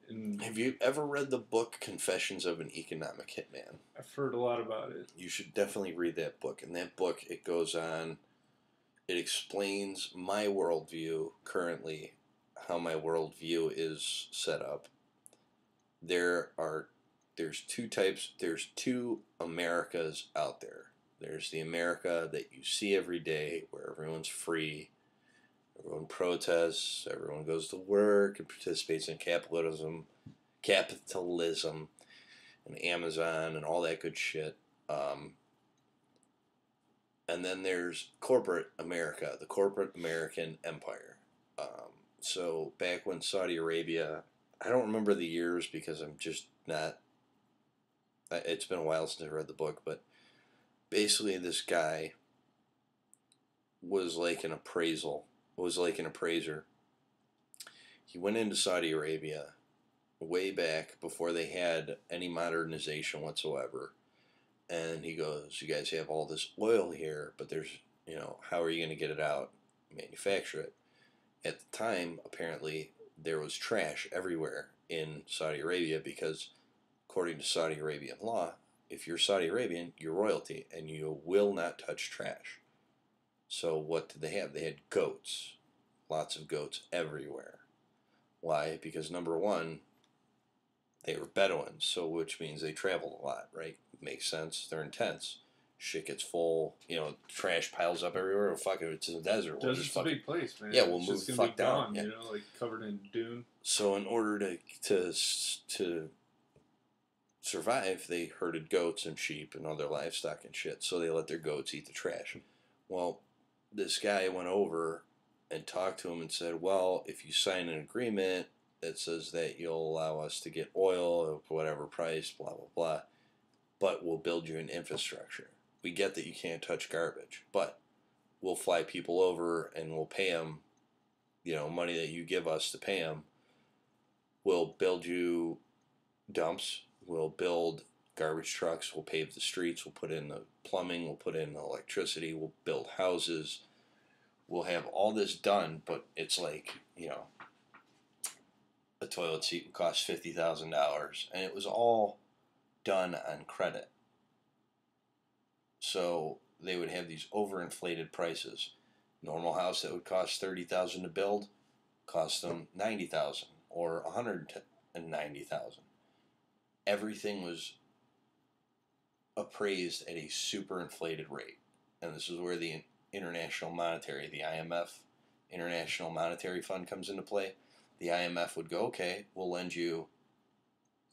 And have you ever read the book Confessions of an Economic Hitman? I've heard a lot about it. You should definitely read that book. In that book, it goes on, it explains my worldview currently, how my worldview is set up. There's two Americas out there. There's the America that you see every day where everyone's free, everyone protests, everyone goes to work and participates in capitalism, and Amazon and all that good shit. And then there's corporate America, the corporate American empire. So back when Saudi Arabia I don't remember the years because I'm just not. It's been a while since I read the book, but basically, this guy was like an appraiser. He went into Saudi Arabia way back before they had any modernization whatsoever. And he goes, "You guys have all this oil here, but how are you going to get it out? Manufacture it." At the time, apparently, there was trash everywhere in Saudi Arabia because, according to Saudi Arabian law, if you're Saudi Arabian, you're royalty and you will not touch trash. So what did they have? They had goats. Lots of goats everywhere. Why? Because number one, they were Bedouins, so which means they traveled a lot, right? Makes sense. They're intense. Shit gets full, trash piles up everywhere. Well, fuck it, it's in the desert. Desert's a big place, man. Yeah, we'll it's move just the gonna fuck be down. gone, like covered in dune. So in order to survive, they herded goats and sheep and other livestock and shit. So they let their goats eat the trash. Well, this guy went over and talked to him and said, "Well, if you sign an agreement that says that you'll allow us to get oil at whatever price, blah, blah, blah, but we'll build you an infrastructure. We get that you can't touch garbage, but we'll fly people over and we'll pay them, money that you give us to pay them. We'll build you dumps. We'll build garbage trucks. We'll pave the streets. We'll put in the plumbing. We'll put in the electricity. We'll build houses. We'll have all this done, but it's like, a toilet seat would cost $50,000, and it was all done on credit. So they would have these overinflated prices. Normal house that would cost $30,000 to build cost them $90,000 or $190,000. Everything was appraised at a super inflated rate, and this is where the IMF, International Monetary Fund, comes into play. The IMF would go, "Okay, we'll lend you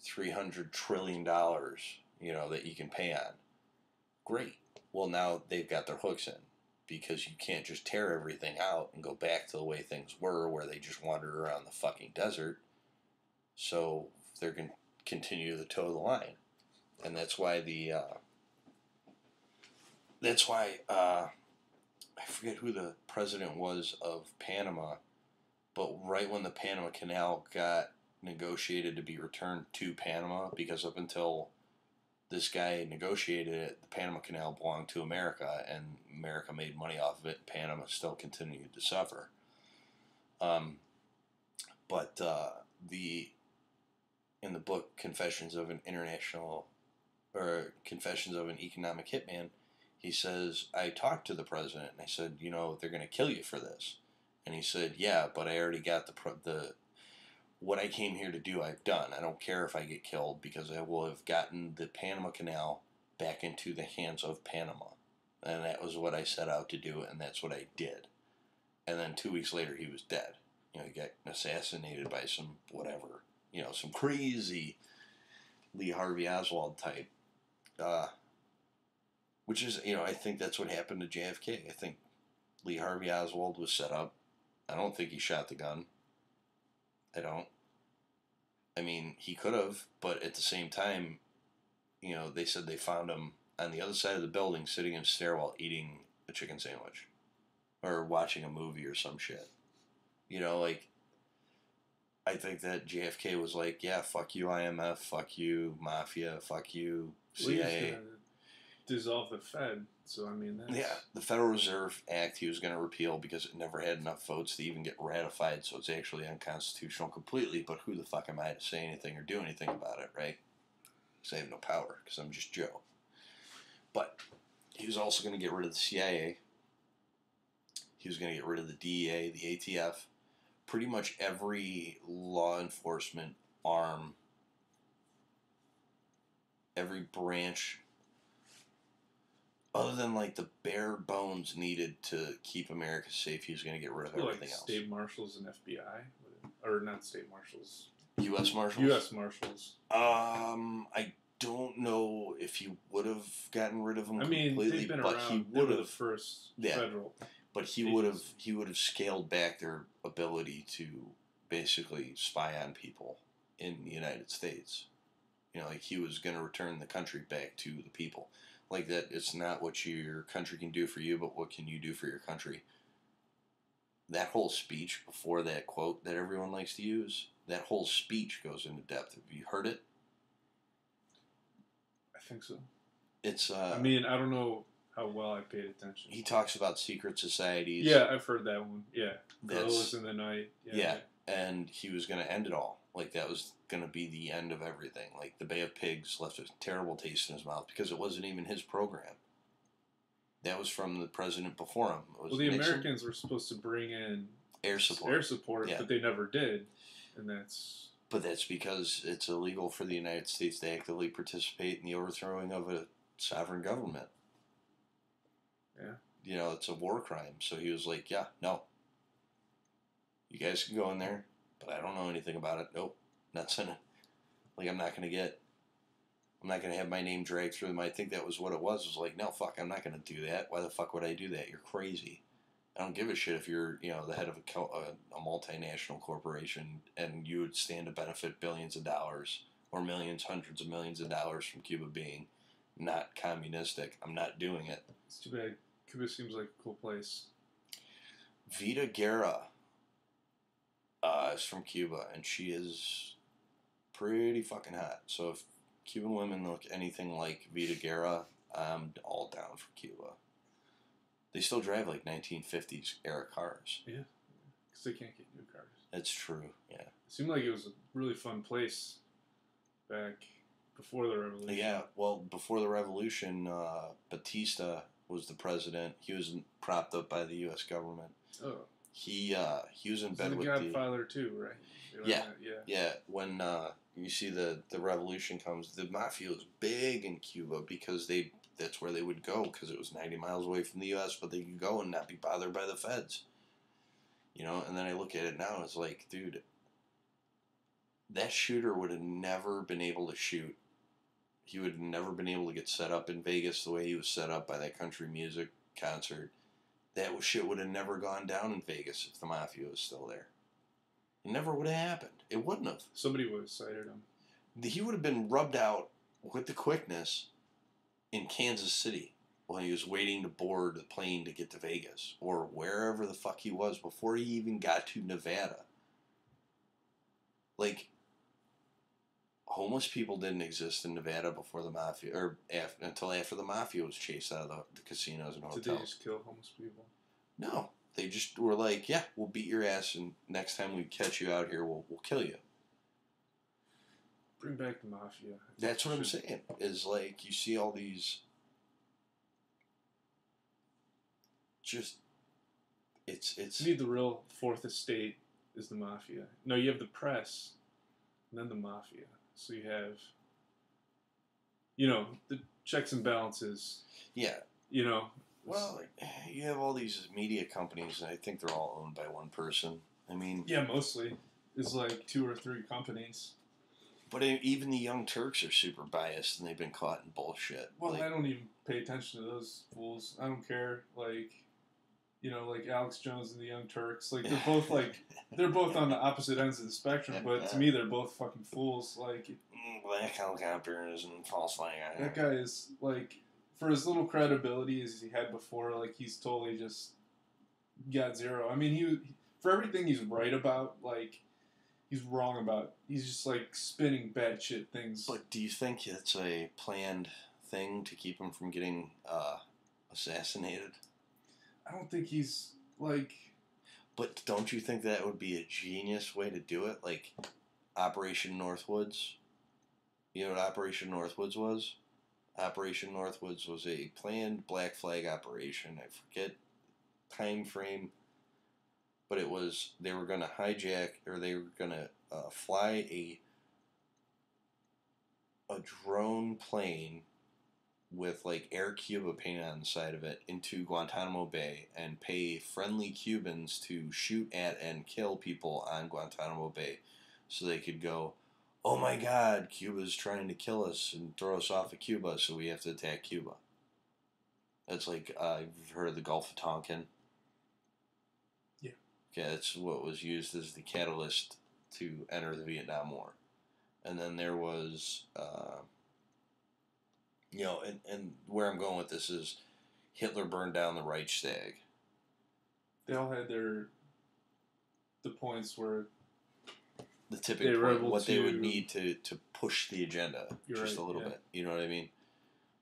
$300 trillion, that you can pay on." Great. Well, now they've got their hooks in because you can't just tear everything out and go back to the way things were where they just wandered around the fucking desert. So they're going to continue to toe the line. And that's why I forget who the president was of Panama, but right when the Panama Canal got negotiated to be returned to Panama, because up until this guy negotiated it, the Panama Canal belonged to America, and America made money off of it, and Panama still continued to suffer. But in the book Confessions of an Economic Hitman, he says, "I talked to the president, and I said, they're going to kill you for this." And he said, "Yeah, but I already got the what I came here to do, I've done. I don't care if I get killed because I will have gotten the Panama Canal back into the hands of Panama." And that was what I set out to do, and that's what I did. And then 2 weeks later, he was dead. He got assassinated by some whatever, some crazy Lee Harvey Oswald type. Which is, I think that's what happened to JFK. I think Lee Harvey Oswald was set up. I don't think he shot the gun. I don't. I mean, he could have, but at the same time, they said they found him on the other side of the building sitting in a stairwell eating a chicken sandwich. Or watching a movie or some shit. I think that JFK was like, "Yeah, fuck you IMF, fuck you Mafia, fuck you CIA." Well, he's gonna dissolve the Fed, so I mean that's... Yeah, the Federal Reserve Act he was going to repeal because it never had enough votes to even get ratified, so it's actually unconstitutional completely, but who the fuck am I to say anything or do anything about it, right? Because I have no power, because I'm just Joe. But he was also going to get rid of the CIA. He was going to get rid of the DEA, the ATF, pretty much every law enforcement arm, every branch, other than like the bare bones needed to keep America safe. He was going to get rid of everything else. State marshals and FBI, or not state marshals. U.S. marshals. U.S. marshals. I don't know if he would have gotten rid of them completely, they've been but around. he would have the first federal. But he would have scaled back their ability to basically spy on people. in the United States. Like he was going to return the country back to the people. Like that, it's not what your country can do for you, but what can you do for your country. That whole speech before that quote that everyone likes to use, that whole speech goes into depth. Have you heard it? I think so. It's. I mean, I don't know how well I paid attention. He talks about secret societies. Yeah, I've heard that one. Yeah, Gorillas in the Night. Yeah, and he was going to end it all. Like that was going to be the end of everything. Like the Bay of Pigs left a terrible taste in his mouth because it wasn't even his program. That was from the president before him. Well, the Nixon. Americans were supposed to bring in air support, but they never did, and that's. But that's because it's illegal for the United States to actively participate in the overthrowing of a sovereign government. Yeah. It's a war crime. So he was like, yeah, no. You guys can go in there, but I don't know anything about it. Nope, not sending. Like, I'm not going to have my name dragged through them. I think that was what it was. It was like, no, fuck, I'm not going to do that. Why the fuck would I do that? You're crazy. I don't give a shit if you're, the head of a multinational corporation and you would stand to benefit billions of dollars or millions, hundreds of millions of dollars from Cuba being not communistic. I'm not doing it. It's too bad. Cuba seems like a cool place. Vida Guerra is from Cuba, and she is pretty fucking hot. So if Cuban women look anything like Vida Guerra, I'm all down for Cuba. They still drive like 1950s era cars. Yeah, because they can't get new cars. That's true, yeah. It seemed like it was a really fun place back before the revolution. Yeah, well, before the revolution, Batista was the president. He was propped up by the U.S. government. Oh. He was in bed with the Godfather too, right? Yeah. When you see the revolution comes, the mafia was big in Cuba because that's where they would go because it was 90 miles away from the U.S., but they could go and not be bothered by the feds. And then I look at it now and it's like, dude, that shooter would have never been able to shoot. He would have never been able to get set up in Vegas the way he was set up by that country music concert. That shit would have never gone down in Vegas if the mafia was still there. It never would have happened. It wouldn't have. Somebody would have cited him. He would have been rubbed out with the quickness in Kansas City when he was waiting to board the plane to get to Vegas or wherever the fuck he was before he even got to Nevada. Like, homeless people didn't exist in Nevada before the mafia, or until after the mafia was chased out of the casinos and hotels. Did they just kill homeless people? No, they just were like, yeah, we'll beat your ass, and next time we catch you out here, we'll kill you. Bring back the mafia. That's what I'm saying. Is like you see all these, just it's. You need the real fourth estate is the mafia. No, you have the press, and then the mafia. So you have, the checks and balances. Yeah. Well, like, you have all these media companies, and I think they're all owned by one person. I mean... Yeah, mostly. It's like 2 or 3 companies. But even the Young Turks are super biased, and they've been caught in bullshit. Well, I don't even pay attention to those fools. I don't care. Like Alex Jones and the Young Turks. Like, they're both, they're both on the opposite ends of the spectrum, but to me, they're both fucking fools. Like... Black helicopters and false flag. That guy is, for as little credibility as he had before, he's totally just got zero. I mean, for everything he's right about, he's wrong about. He's just, spinning batshit things. But do you think it's a planned thing to keep him from getting assassinated? I don't think he's, But don't you think that would be a genius way to do it? Like, Operation Northwoods? You know what Operation Northwoods was? Operation Northwoods was a planned Black Flag operation. I forget time frame, but it was they were going to hijack or they were going to fly a drone plane with Air Cuba painted on the side of it into Guantanamo Bay and pay friendly Cubans to shoot at and kill people on Guantanamo Bay so they could go, oh my God, Cuba's trying to kill us and throw us off of Cuba, so we have to attack Cuba. That's you've heard of the Gulf of Tonkin? Yeah. Okay, that's what was used as the catalyst to enter the Vietnam War. And then there was, and where I'm going with this is Hitler burned down the Reichstag. They all had the points where the tipping point, what they would need to push the agenda just a little bit. You know what I mean?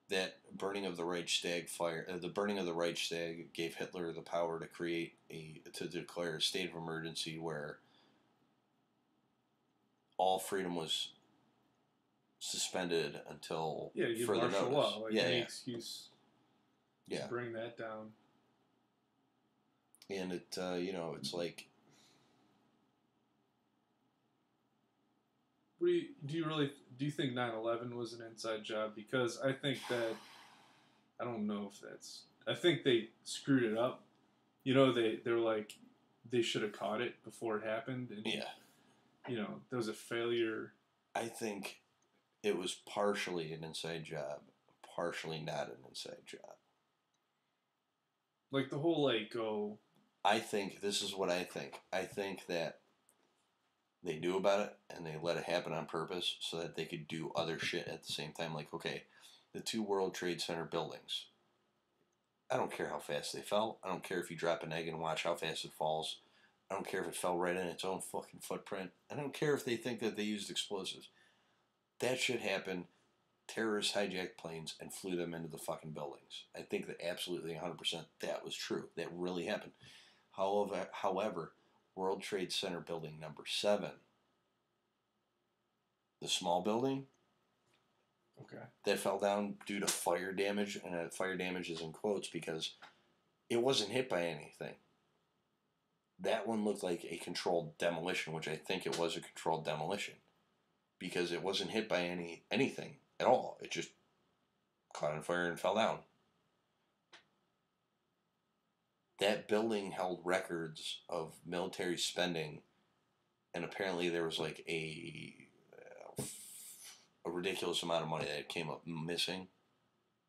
That burning of the Reichstag the burning of the Reichstag gave Hitler the power to declare a state of emergency where all freedom was suspended until further notice. Law, any excuse to bring that down. And it, it's like. Do you think 9/11 was an inside job? Because I think that, I don't know if I think they screwed it up. They're like, they should have caught it before it happened. And, there was a failure. I think it was partially an inside job, partially not an inside job. Like the whole, I think, this is what I think. I think that they knew about it and they let it happen on purpose so that they could do other shit at the same time. Like, okay, the 2 World Trade Center buildings. I don't care how fast they fell. I don't care if you drop an egg and watch how fast it falls. I don't care if it fell right in its own fucking footprint. I don't care if they think that they used explosives. That shit happened. Terrorists hijacked planes and flew them into the fucking buildings. I think that absolutely 100% that was true. That really happened. However, World Trade Center building number 7, the small building, that fell down due to fire damage, and fire damage is in quotes because it wasn't hit by anything. That one looked like a controlled demolition, which I think it was a controlled demolition because it wasn't hit by anything at all. It just caught on fire and fell down. That building held records of military spending, and apparently there was like a ridiculous amount of money that came up missing,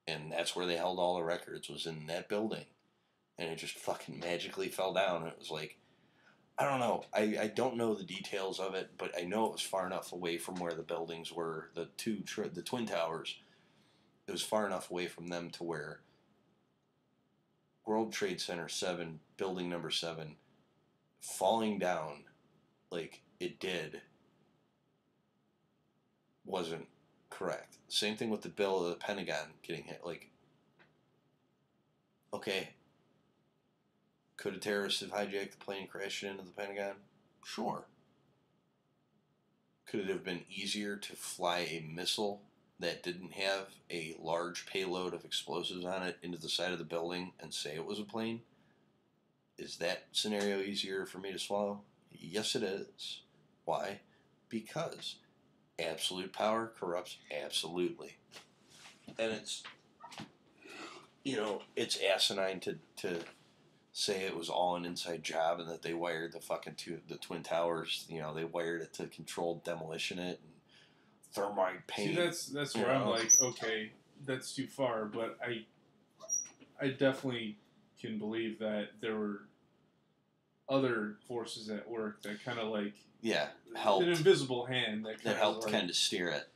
and that's where they held all the records, was in that building, and it just fucking magically fell down. It was like, I don't know. I don't know the details of it, but I know it was far enough away from where the buildings were, the Twin Towers. It was far enough away from them to where World Trade Center 7, building number 7, falling down like it did wasn't correct. Same thing with the bill of the Pentagon getting hit. Like, okay, could a terrorist have hijacked the plane and crashed it into the Pentagon? Sure. Could it have been easier to fly a missile that didn't have a large payload of explosives on it into the side of the building and say it was a plane? Is that scenario easier for me to swallow? Yes, it is. Why? Because absolute power corrupts absolutely. And it's, it's asinine to say it was all an inside job and that they wired the Twin Towers, they wired it to controlled demolition it and thermite paint. See, that's where I'm like, okay, that's too far, but I definitely can believe that there were other forces at work that kind of helped, an invisible hand that helped kind of steer it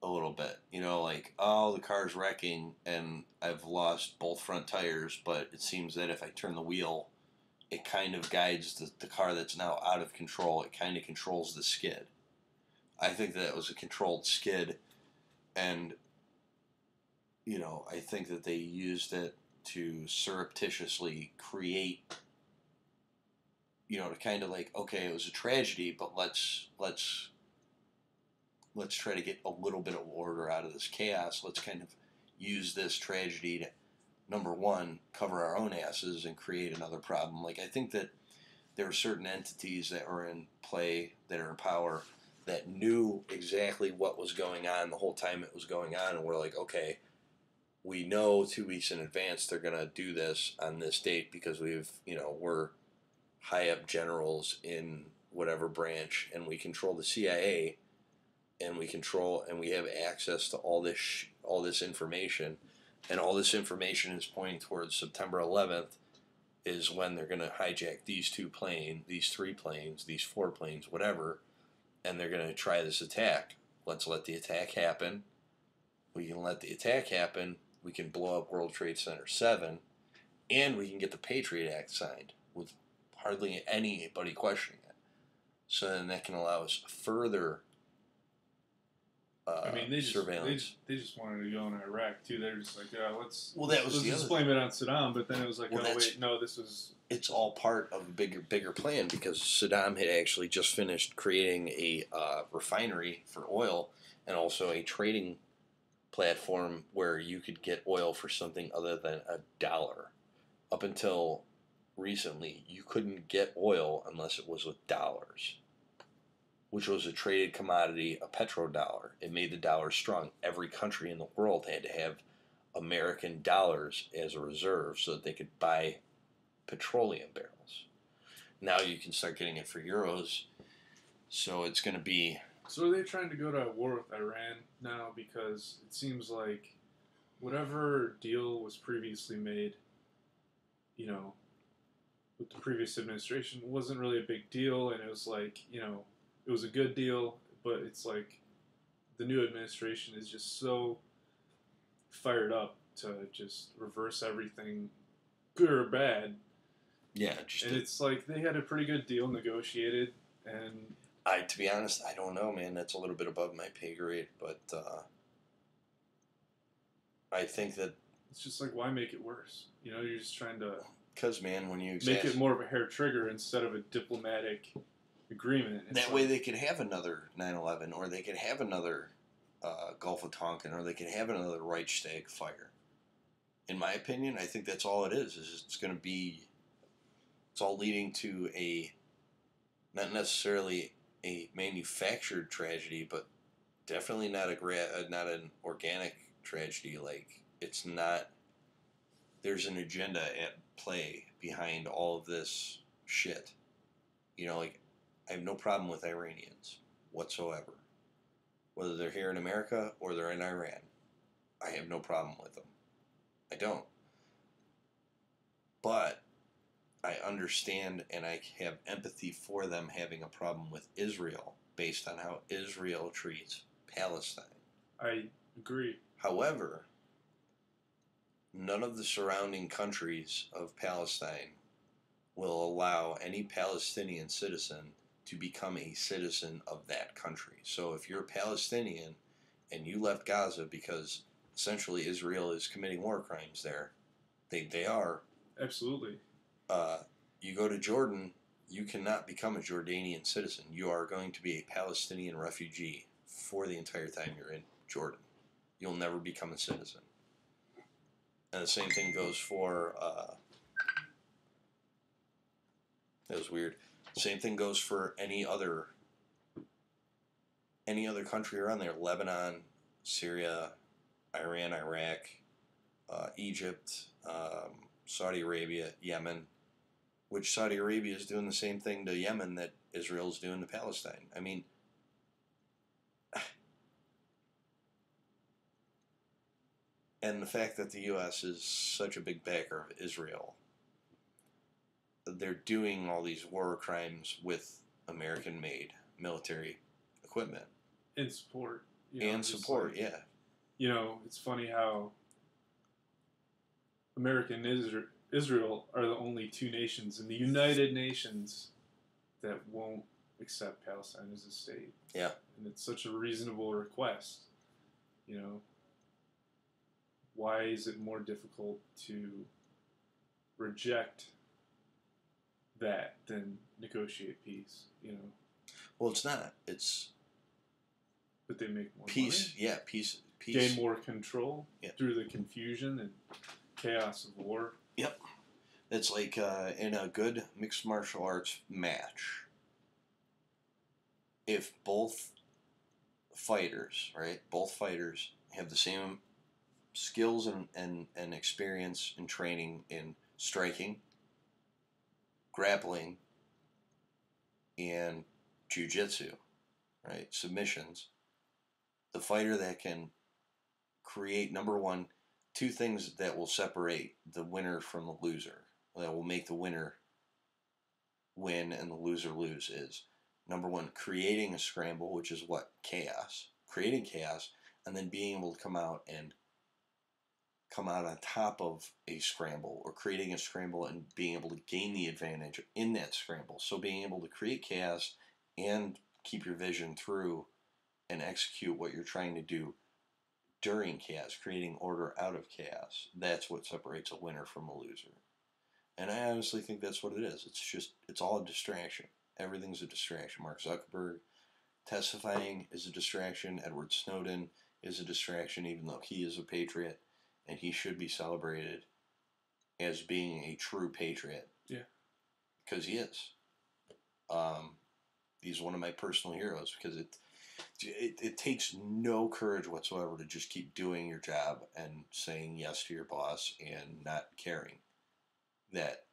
a little bit. The car's wrecking and I've lost both front tires, but it seems that if I turn the wheel, it kind of guides the car that's now out of control. It kind of controls the skid. I think that it was a controlled skid, and I think that they used it to surreptitiously create, to kind of okay, it was a tragedy, but let's try to get a little bit of order out of this chaos. Let's kind of use this tragedy to, number one, cover our own asses and create another problem. I think that there are certain entities that were in play, that are in power, that knew exactly what was going on the whole time it was going on, and we're like, okay, we know 2 weeks in advance they're going to do this on this date because we're high up generals in whatever branch, and we control the CIA, and we have access to all this information, and all this information is pointing towards September 11th is when they're going to hijack these 2 planes, these 3 planes, these 4 planes, whatever, and they're going to try this attack let's let the attack happen. We can let the attack happen. We can blow up World Trade Center 7, and we can get the Patriot Act signed with hardly anybody questioning it. So then that can allow us further I mean, surveillance. They just wanted to go in Iraq too. They're just like, yeah, let's Let's blame it on Saddam. But then it was like, well, oh wait, no, this was. It's all part of a bigger plan because Saddam had actually just finished creating a refinery for oil and also a trading platform where you could get oil for something other than $1. Up until recently, you couldn't get oil unless it was with dollars, which was a traded commodity, a petrodollar. It made the dollar strong. Every country in the world had to have American dollars as a reserve so that they could buy petroleum barrels. Now you can start getting it for euros, so it's going to be. So are they trying to go to war with Iran now? Because it seems like whatever deal was previously made, you know, with the previous administration wasn't really a big deal, and it was like, you know, it was a good deal, but it's like the new administration is just so fired up to just reverse everything, good or bad. Yeah, and it's like they had a pretty good deal negotiated, and to be honest, I don't know, man. That's a little bit above my pay grade, but I think that it's just like, why make it worse? You know, you're just trying to. Because, man, when you make it more of a hair trigger instead of a diplomatic agreement. That way they could have another 9/11, or they could have another Gulf of Tonkin, or they could have another Reichstag fire. In my opinion, I think that's all it is it's going to be, it's all leading to a, not necessarily a manufactured tragedy, but definitely not not an organic tragedy. Like, it's not, there's an agenda at play behind all of this shit. You know, like, I have no problem with Iranians whatsoever. Whether they're here in America or they're in Iran, I have no problem with them. I don't. But I understand and I have empathy for them having a problem with Israel based on how Israel treats Palestine. I agree. However, none of the surrounding countries of Palestine will allow any Palestinian citizen to become a citizen of that country. So if you're a Palestinian and you left Gaza because essentially Israel is committing war crimes there, they are. Absolutely. You go to Jordan, you cannot become a Jordanian citizen. You are going to be a Palestinian refugee for the entire time you're in Jordan. You'll never become a citizen. And the same thing goes for, that was weird. Same thing goes for any other country around there. Lebanon, Syria, Iran, Iraq, Egypt, Saudi Arabia, Yemen, which Saudi Arabia is doing the same thing to Yemen that Israel's doing to Palestine. I mean, and the fact that the U.S. is such a big backer of Israel, they're doing all these war crimes with American-made military equipment. And support. Support, yeah. You know, it's funny how America and Israel are the only two nations in the United Nations that won't accept Palestine as a state. Yeah. And it's such a reasonable request. You know, why is it more difficult to reject that than negotiate peace? You know. Well, it's not. It's. But they make more peace. Money. Yeah, peace. Gain more control. Yeah. Through the confusion and chaos of war. Yep. It's like in a good mixed martial arts match, if both fighters have the same skills and experience and training in striking, grappling, and jiu-jitsu, right, submissions, the fighter that can create, number one, two things that will separate the winner from the loser, that will make the winner win and the loser lose, is number one, creating a scramble, which is what? Chaos, creating chaos, and then being able to come out on top of a scramble, or creating a scramble and being able to gain the advantage in that scramble. So being able to create chaos and keep your vision through and execute what you're trying to do during chaos, creating order out of chaos. That's what separates a winner from a loser. And I honestly think that's what it is. It's all a distraction. Everything's a distraction. Mark Zuckerberg testifying is a distraction. Edward Snowden is a distraction, even though he is a patriot and he should be celebrated as being a true patriot. Yeah. Because he is. He's one of my personal heroes because it takes no courage whatsoever to just keep doing your job and saying yes to your boss and not caring that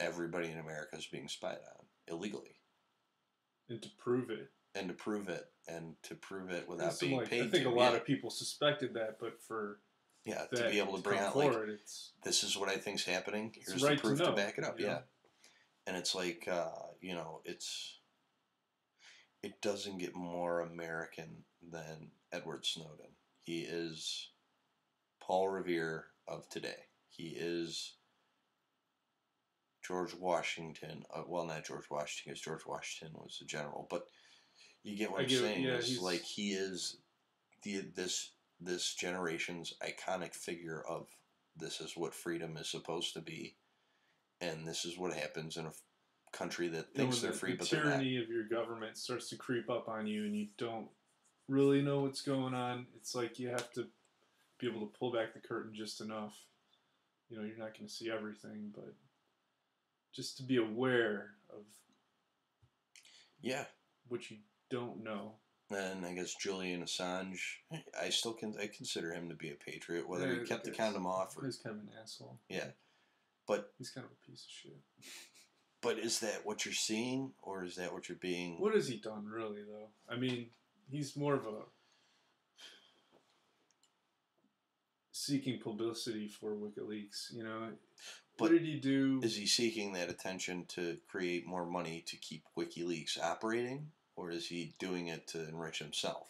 everybody in America is being spied on illegally. And to prove it. And to prove it without being paid to. I think a lot of people suspected that, but for to be able to bring out forward, like, this is what I think's happening. Here's the proof to back it up. Yeah. And it's like, it doesn't get more American than Edward Snowden. He is Paul Revere of today. He is George Washington. Well, not George Washington, because George Washington was a general. But you get what I'm saying. Yeah, it's like he is this generation's iconic figure of this is what freedom is supposed to be, and this is what happens in a country that thinks they're free, but they're not. The tyranny of your government starts to creep up on you, and you don't really know what's going on. It's like you have to be able to pull back the curtain just enough. You know, you're not going to see everything, but just to be aware of what you don't know. And I guess Julian Assange, I consider him to be a patriot, whether he kept the condom off or... He's kind of an asshole. Yeah. But... He's kind of a piece of shit. But is that what you're seeing, or is that what you're being... What has he done, really, though? I mean, he's more of a... seeking publicity for WikiLeaks, you know? What did he do? Is he seeking that attention to create more money to keep WikiLeaks operating? Or is he doing it to enrich himself?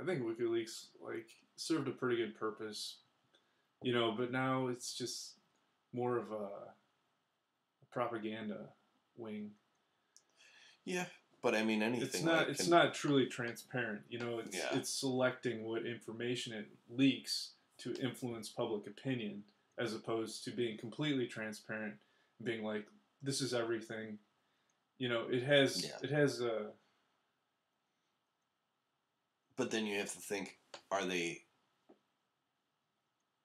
I think WikiLeaks, served a pretty good purpose, you know, but now it's just more of a propaganda wing. Yeah, but I mean, anything. It's not truly transparent, you know, it's selecting what information it leaks to influence public opinion, as opposed to being completely transparent and being like, this is everything. You know, it has a... But then you have to think, are they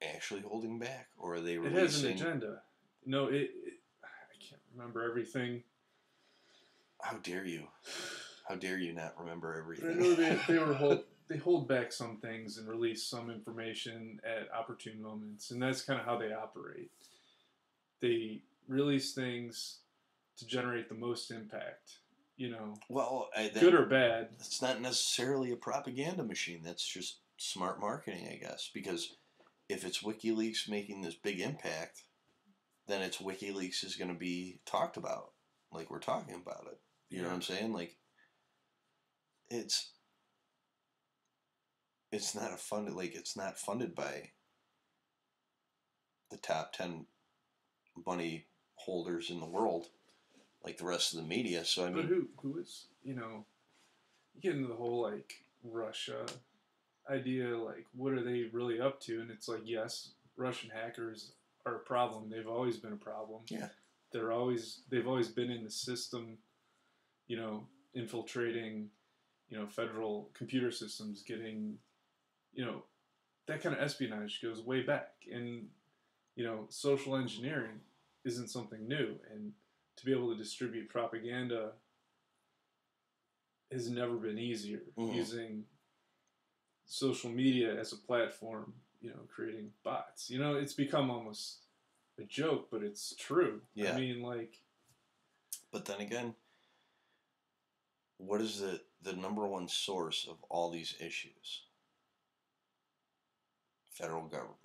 actually holding back, or are they releasing... It has an agenda. No, I can't remember everything. How dare you? How dare you not remember everything? But I know they hold back some things and release some information at opportune moments, and that's kind of how they operate. They release things to generate the most impact. You know, well, good or bad. It's not necessarily a propaganda machine. That's just smart marketing, I guess. Because if it's WikiLeaks making this big impact, then it's WikiLeaks is going to be talked about, like we're talking about it. You know what I'm saying? Like, it's not it's not funded by the top 10 money holders in the world, like the rest of the media. So I mean, but who is, you know, you get into the whole Russia idea, what are they really up to? And it's like, yes, Russian hackers are a problem. They've always been a problem. Yeah, they've always been in the system, you know, infiltrating, you know, federal computer systems, getting, you know, that kind of espionage goes way back. And, you know, social engineering isn't something new. And to be able to distribute propaganda has never been easier. Using social media as a platform, you know, creating bots. You know, it's become almost a joke, but it's true. Yeah. I mean, But then again, what is the number one source of all these issues? Federal government.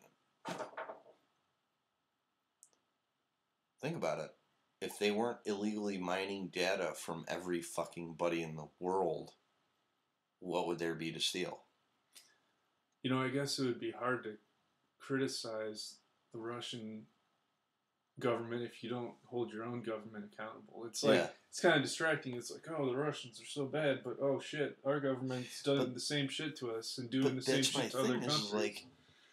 Think about it. If they weren't illegally mining data from every fucking buddy in the world, what would there be to steal? I guess it would be hard to criticize the Russian government if you don't hold your own government accountable. It's like it's kind of distracting. It's like, oh, the Russians are so bad, but oh shit, our government's done the same shit to us and doing the same shit to other countries. Is like,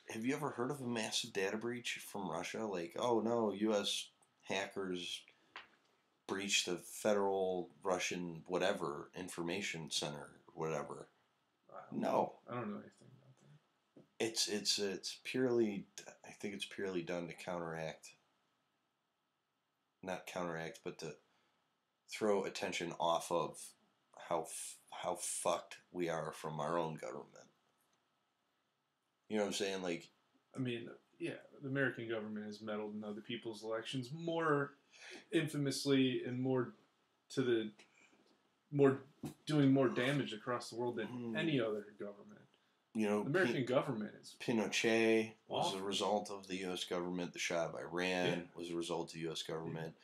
have you ever heard of a massive data breach from Russia? Like, oh no, U.S. hackers breached the federal Russian whatever information center, whatever. No, I don't know anything about that. It's purely. I think it's purely done to counteract. Not counteract, but to throw attention off of how fucked we are from our own government. You know what I'm saying? Like, I mean, yeah, the American government has meddled in other people's elections more infamously and more doing more damage across the world than any other government. The American government is Pinochet was a result of the U.S. government. The Shah of Iran was a result of the U.S. government.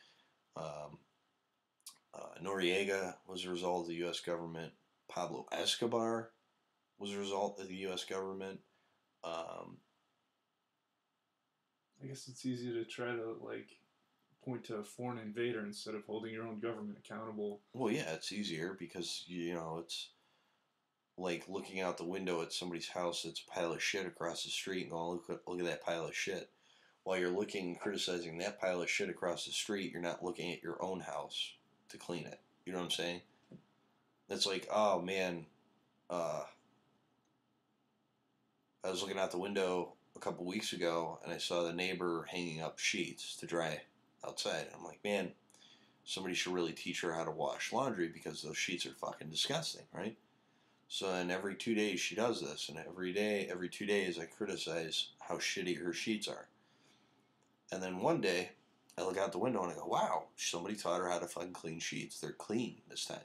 Noriega was a result of the U.S. government. Pablo Escobar was a result of the U.S. government. I guess it's easy to try to point to a foreign invader instead of holding your own government accountable. Well, yeah, it's easier because it's like looking out the window at somebody's house that's a pile of shit across the street and going, look at that pile of shit. While you're criticizing that pile of shit across the street, you're not looking at your own house to clean it. You know what I'm saying? That's like, oh man, I was looking out the window a couple weeks ago and I saw the neighbor hanging up sheets to dry outside. I'm like, man, somebody should really teach her how to wash laundry because those sheets are fucking disgusting, right? So then every 2 days she does this, and every 2 days I criticize how shitty her sheets are. And then one day I look out the window and I go, wow, somebody taught her how to fucking clean sheets. They're clean this time.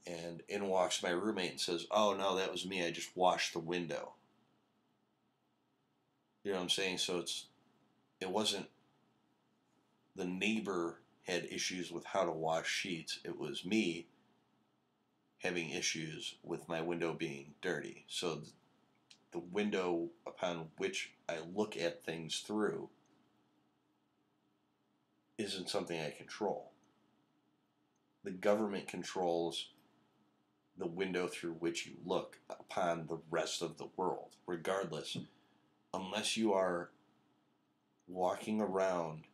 And in walks my roommate and says, oh no, that was me. I just washed the window. You know what I'm saying? So it wasn't the neighbor had issues with how to wash sheets. It was me having issues with my window being dirty. So the window upon which I look at things through isn't something I control. The government controls the window through which you look upon the rest of the world, regardless, unless you are walking around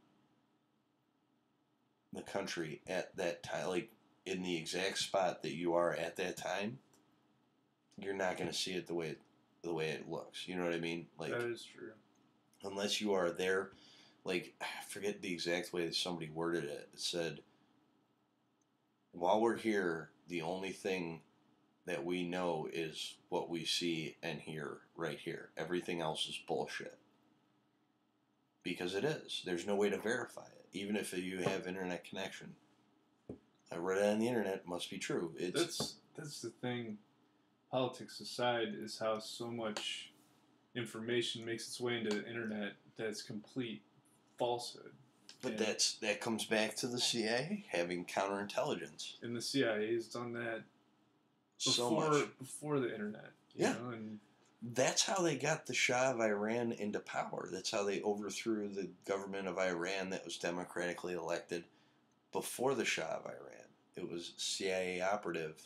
the country at that time, like in the exact spot that you are at that time, you're not going to see it the way it looks. You know what I mean? Like, that is true. Unless you are there, like, I forget the exact way that somebody worded it. It said, while we're here, the only thing that we know is what we see and hear right here. Everything else is bullshit. Because it is. There's no way to verify it, even if you have internet connection. I read it on the internet. It must be true. That's the thing. Politics aside, is how so much information makes its way into the internet that's complete falsehood. But that comes back to the CIA having counterintelligence. And the CIA has done that before the internet. You know, and that's how they got the Shah of Iran into power. That's how they overthrew the government of Iran that was democratically elected before the Shah of Iran. It was CIA operative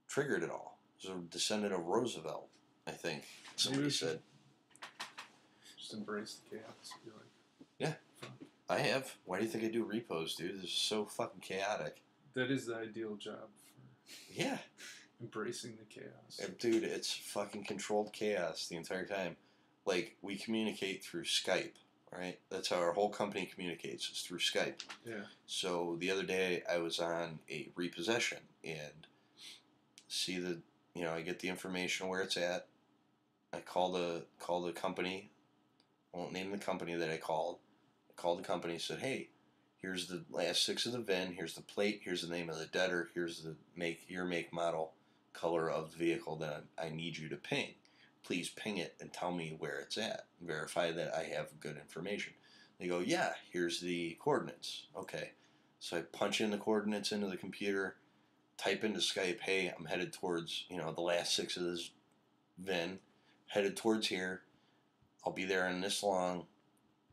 triggered it all. It was a descendant of Roosevelt, I think. Somebody said. Just embrace the chaos. Yeah, I have. Why do you think I do repos, dude? This is so fucking chaotic. That is the ideal job for embracing the chaos. And dude, it's fucking controlled chaos the entire time. Like, we communicate through Skype, right? That's how our whole company communicates, is through Skype. Yeah. So the other day I was on a repossession and see I get the information where it's at. I call the company. I won't name the company that I called. I called the company, said, hey, here's the last 6 of the VIN, here's the plate, here's the name of the debtor, here's the make, model, color of the vehicle that I need you to ping. Please ping it and tell me where it's at. Verify that I have good information. They go, yeah, here's the coordinates. Okay. So I punch in the coordinates into the computer. type into Skype, hey, I'm headed towards, the last 6 of this VIN, headed towards here. I'll be there in this long.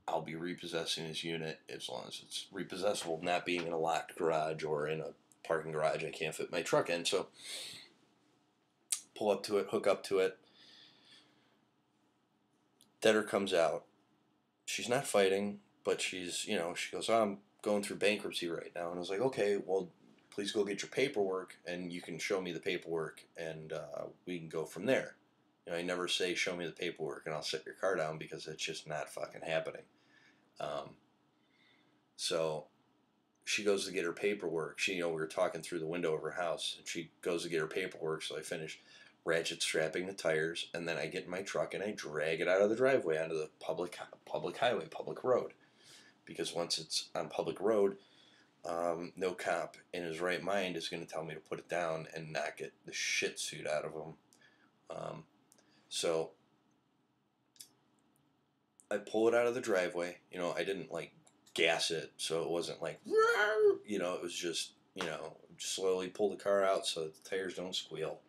I'll be repossessing this unit as long as it's repossessable, not being in a locked garage or in a parking garage I can't fit my truck in. So pull up to it, hook up to it. Debtor comes out. She's not fighting, but she's, she goes, oh, I'm going through bankruptcy right now. And I was like, okay, well, please go get your paperwork and you can show me the paperwork and we can go from there. I never say show me the paperwork and I'll set your car down because it's just not fucking happening. So she goes to get her paperwork. We were talking through the window of her house and she goes to get her paperwork. So I finish ratchet strapping the tires and then I get in my truck and I drag it out of the driveway onto the public highway, public road. Because once it's on public road, no cop in his right mind is going to tell me to put it down and not get the shit suit out of him. So I pull it out of the driveway. I didn't gas it, so it wasn't it was just, slowly pull the car out so that the tires don't squeal.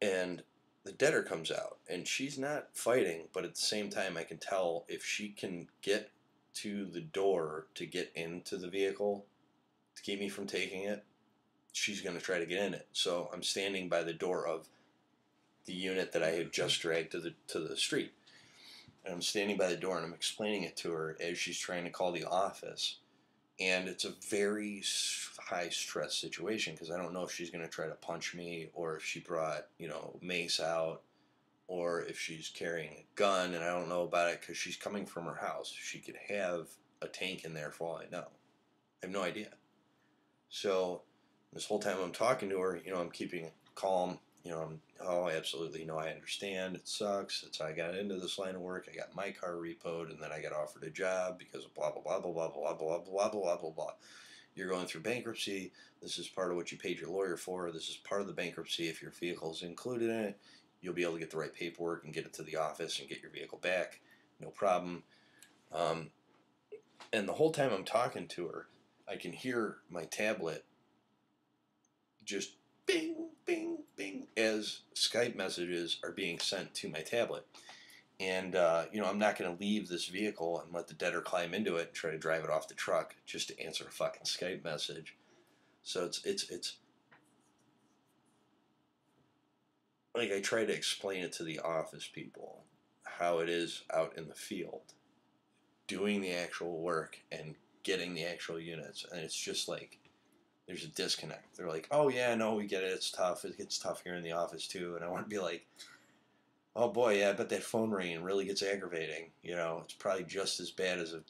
And the debtor comes out, and she's not fighting, but at the same time, I can tell if she can get to the door to get into the vehicle to keep me from taking it, she's going to try to get in it. So I'm standing by the door of the unit that I had just dragged to the street. And I'm standing by the door and I'm explaining it to her as she's trying to call the office. And it's a very high stress situation because I don't know if she's going to try to punch me or if she brought, mace out or if she's carrying a gun and I don't know about it because she's coming from her house. She could have a tank in there for all I know. I have no idea. So this whole time I'm talking to her, I'm keeping calm. Oh, absolutely. I understand. It sucks. It's I got into this line of work. I got my car repoed, and then I got offered a job because of blah, blah, blah, blah, blah, blah, blah, blah, blah, blah, blah. You're going through bankruptcy. This is part of what you paid your lawyer for. This is part of the bankruptcy. If your vehicle is included in it, you'll be able to get the right paperwork and get it to the office and get your vehicle back. No problem. And the whole time I'm talking to her, I can hear my tablet just bing, bing, bing, as Skype messages are being sent to my tablet. And, I'm not going to leave this vehicle and let the debtor climb into it and try to drive it off the truck just to answer a fucking Skype message. So it's like I try to explain it to the office people how it is out in the field, doing the actual work and getting the actual units. And it's just like, there's a disconnect. They're like, oh yeah, no, we get it. It's tough. It gets tough here in the office too. And I want to be like, oh boy, yeah, I bet that phone ringing really gets aggravating. It's probably just as bad as a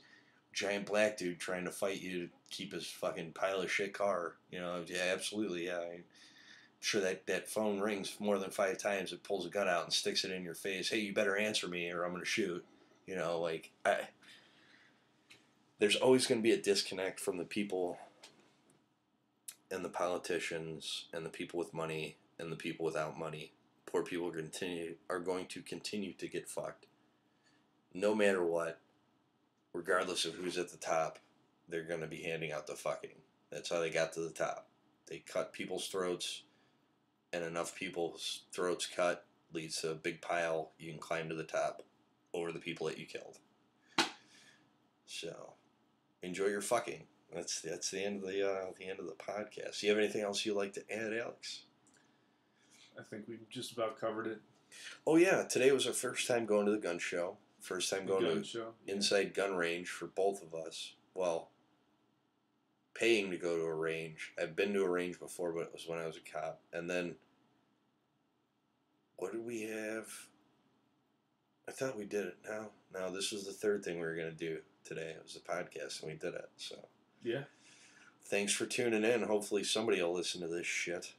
giant black dude trying to fight you to keep his fucking pile of shit car. Yeah, absolutely, yeah. I'm sure that phone rings more than 5 times. It pulls a gun out and sticks it in your face. Hey, you better answer me or I'm going to shoot. There's always going to be a disconnect from the people and the politicians and the people with money and the people without money. Poor people are going to continue to get fucked. No matter what, regardless of who's at the top, they're going to be handing out the fucking. That's how they got to the top. They cut people's throats, and enough people's throats cut leads to a big pile. You can climb to the top over the people that you killed. So, enjoy your fucking. That's the end of the podcast. Do you have anything else you'd like to add, Alex? I think we just about covered it. Oh yeah, today was our first time going to the gun show. First time going to inside gun range for both of us. Well, paying to go to a range. I've been to a range before, but it was when I was a cop. And then, what did we have? I thought we did it. No, this was the third thing we were going to do today. It was a podcast, and we did it. So yeah. Thanks for tuning in. Hopefully somebody will listen to this shit.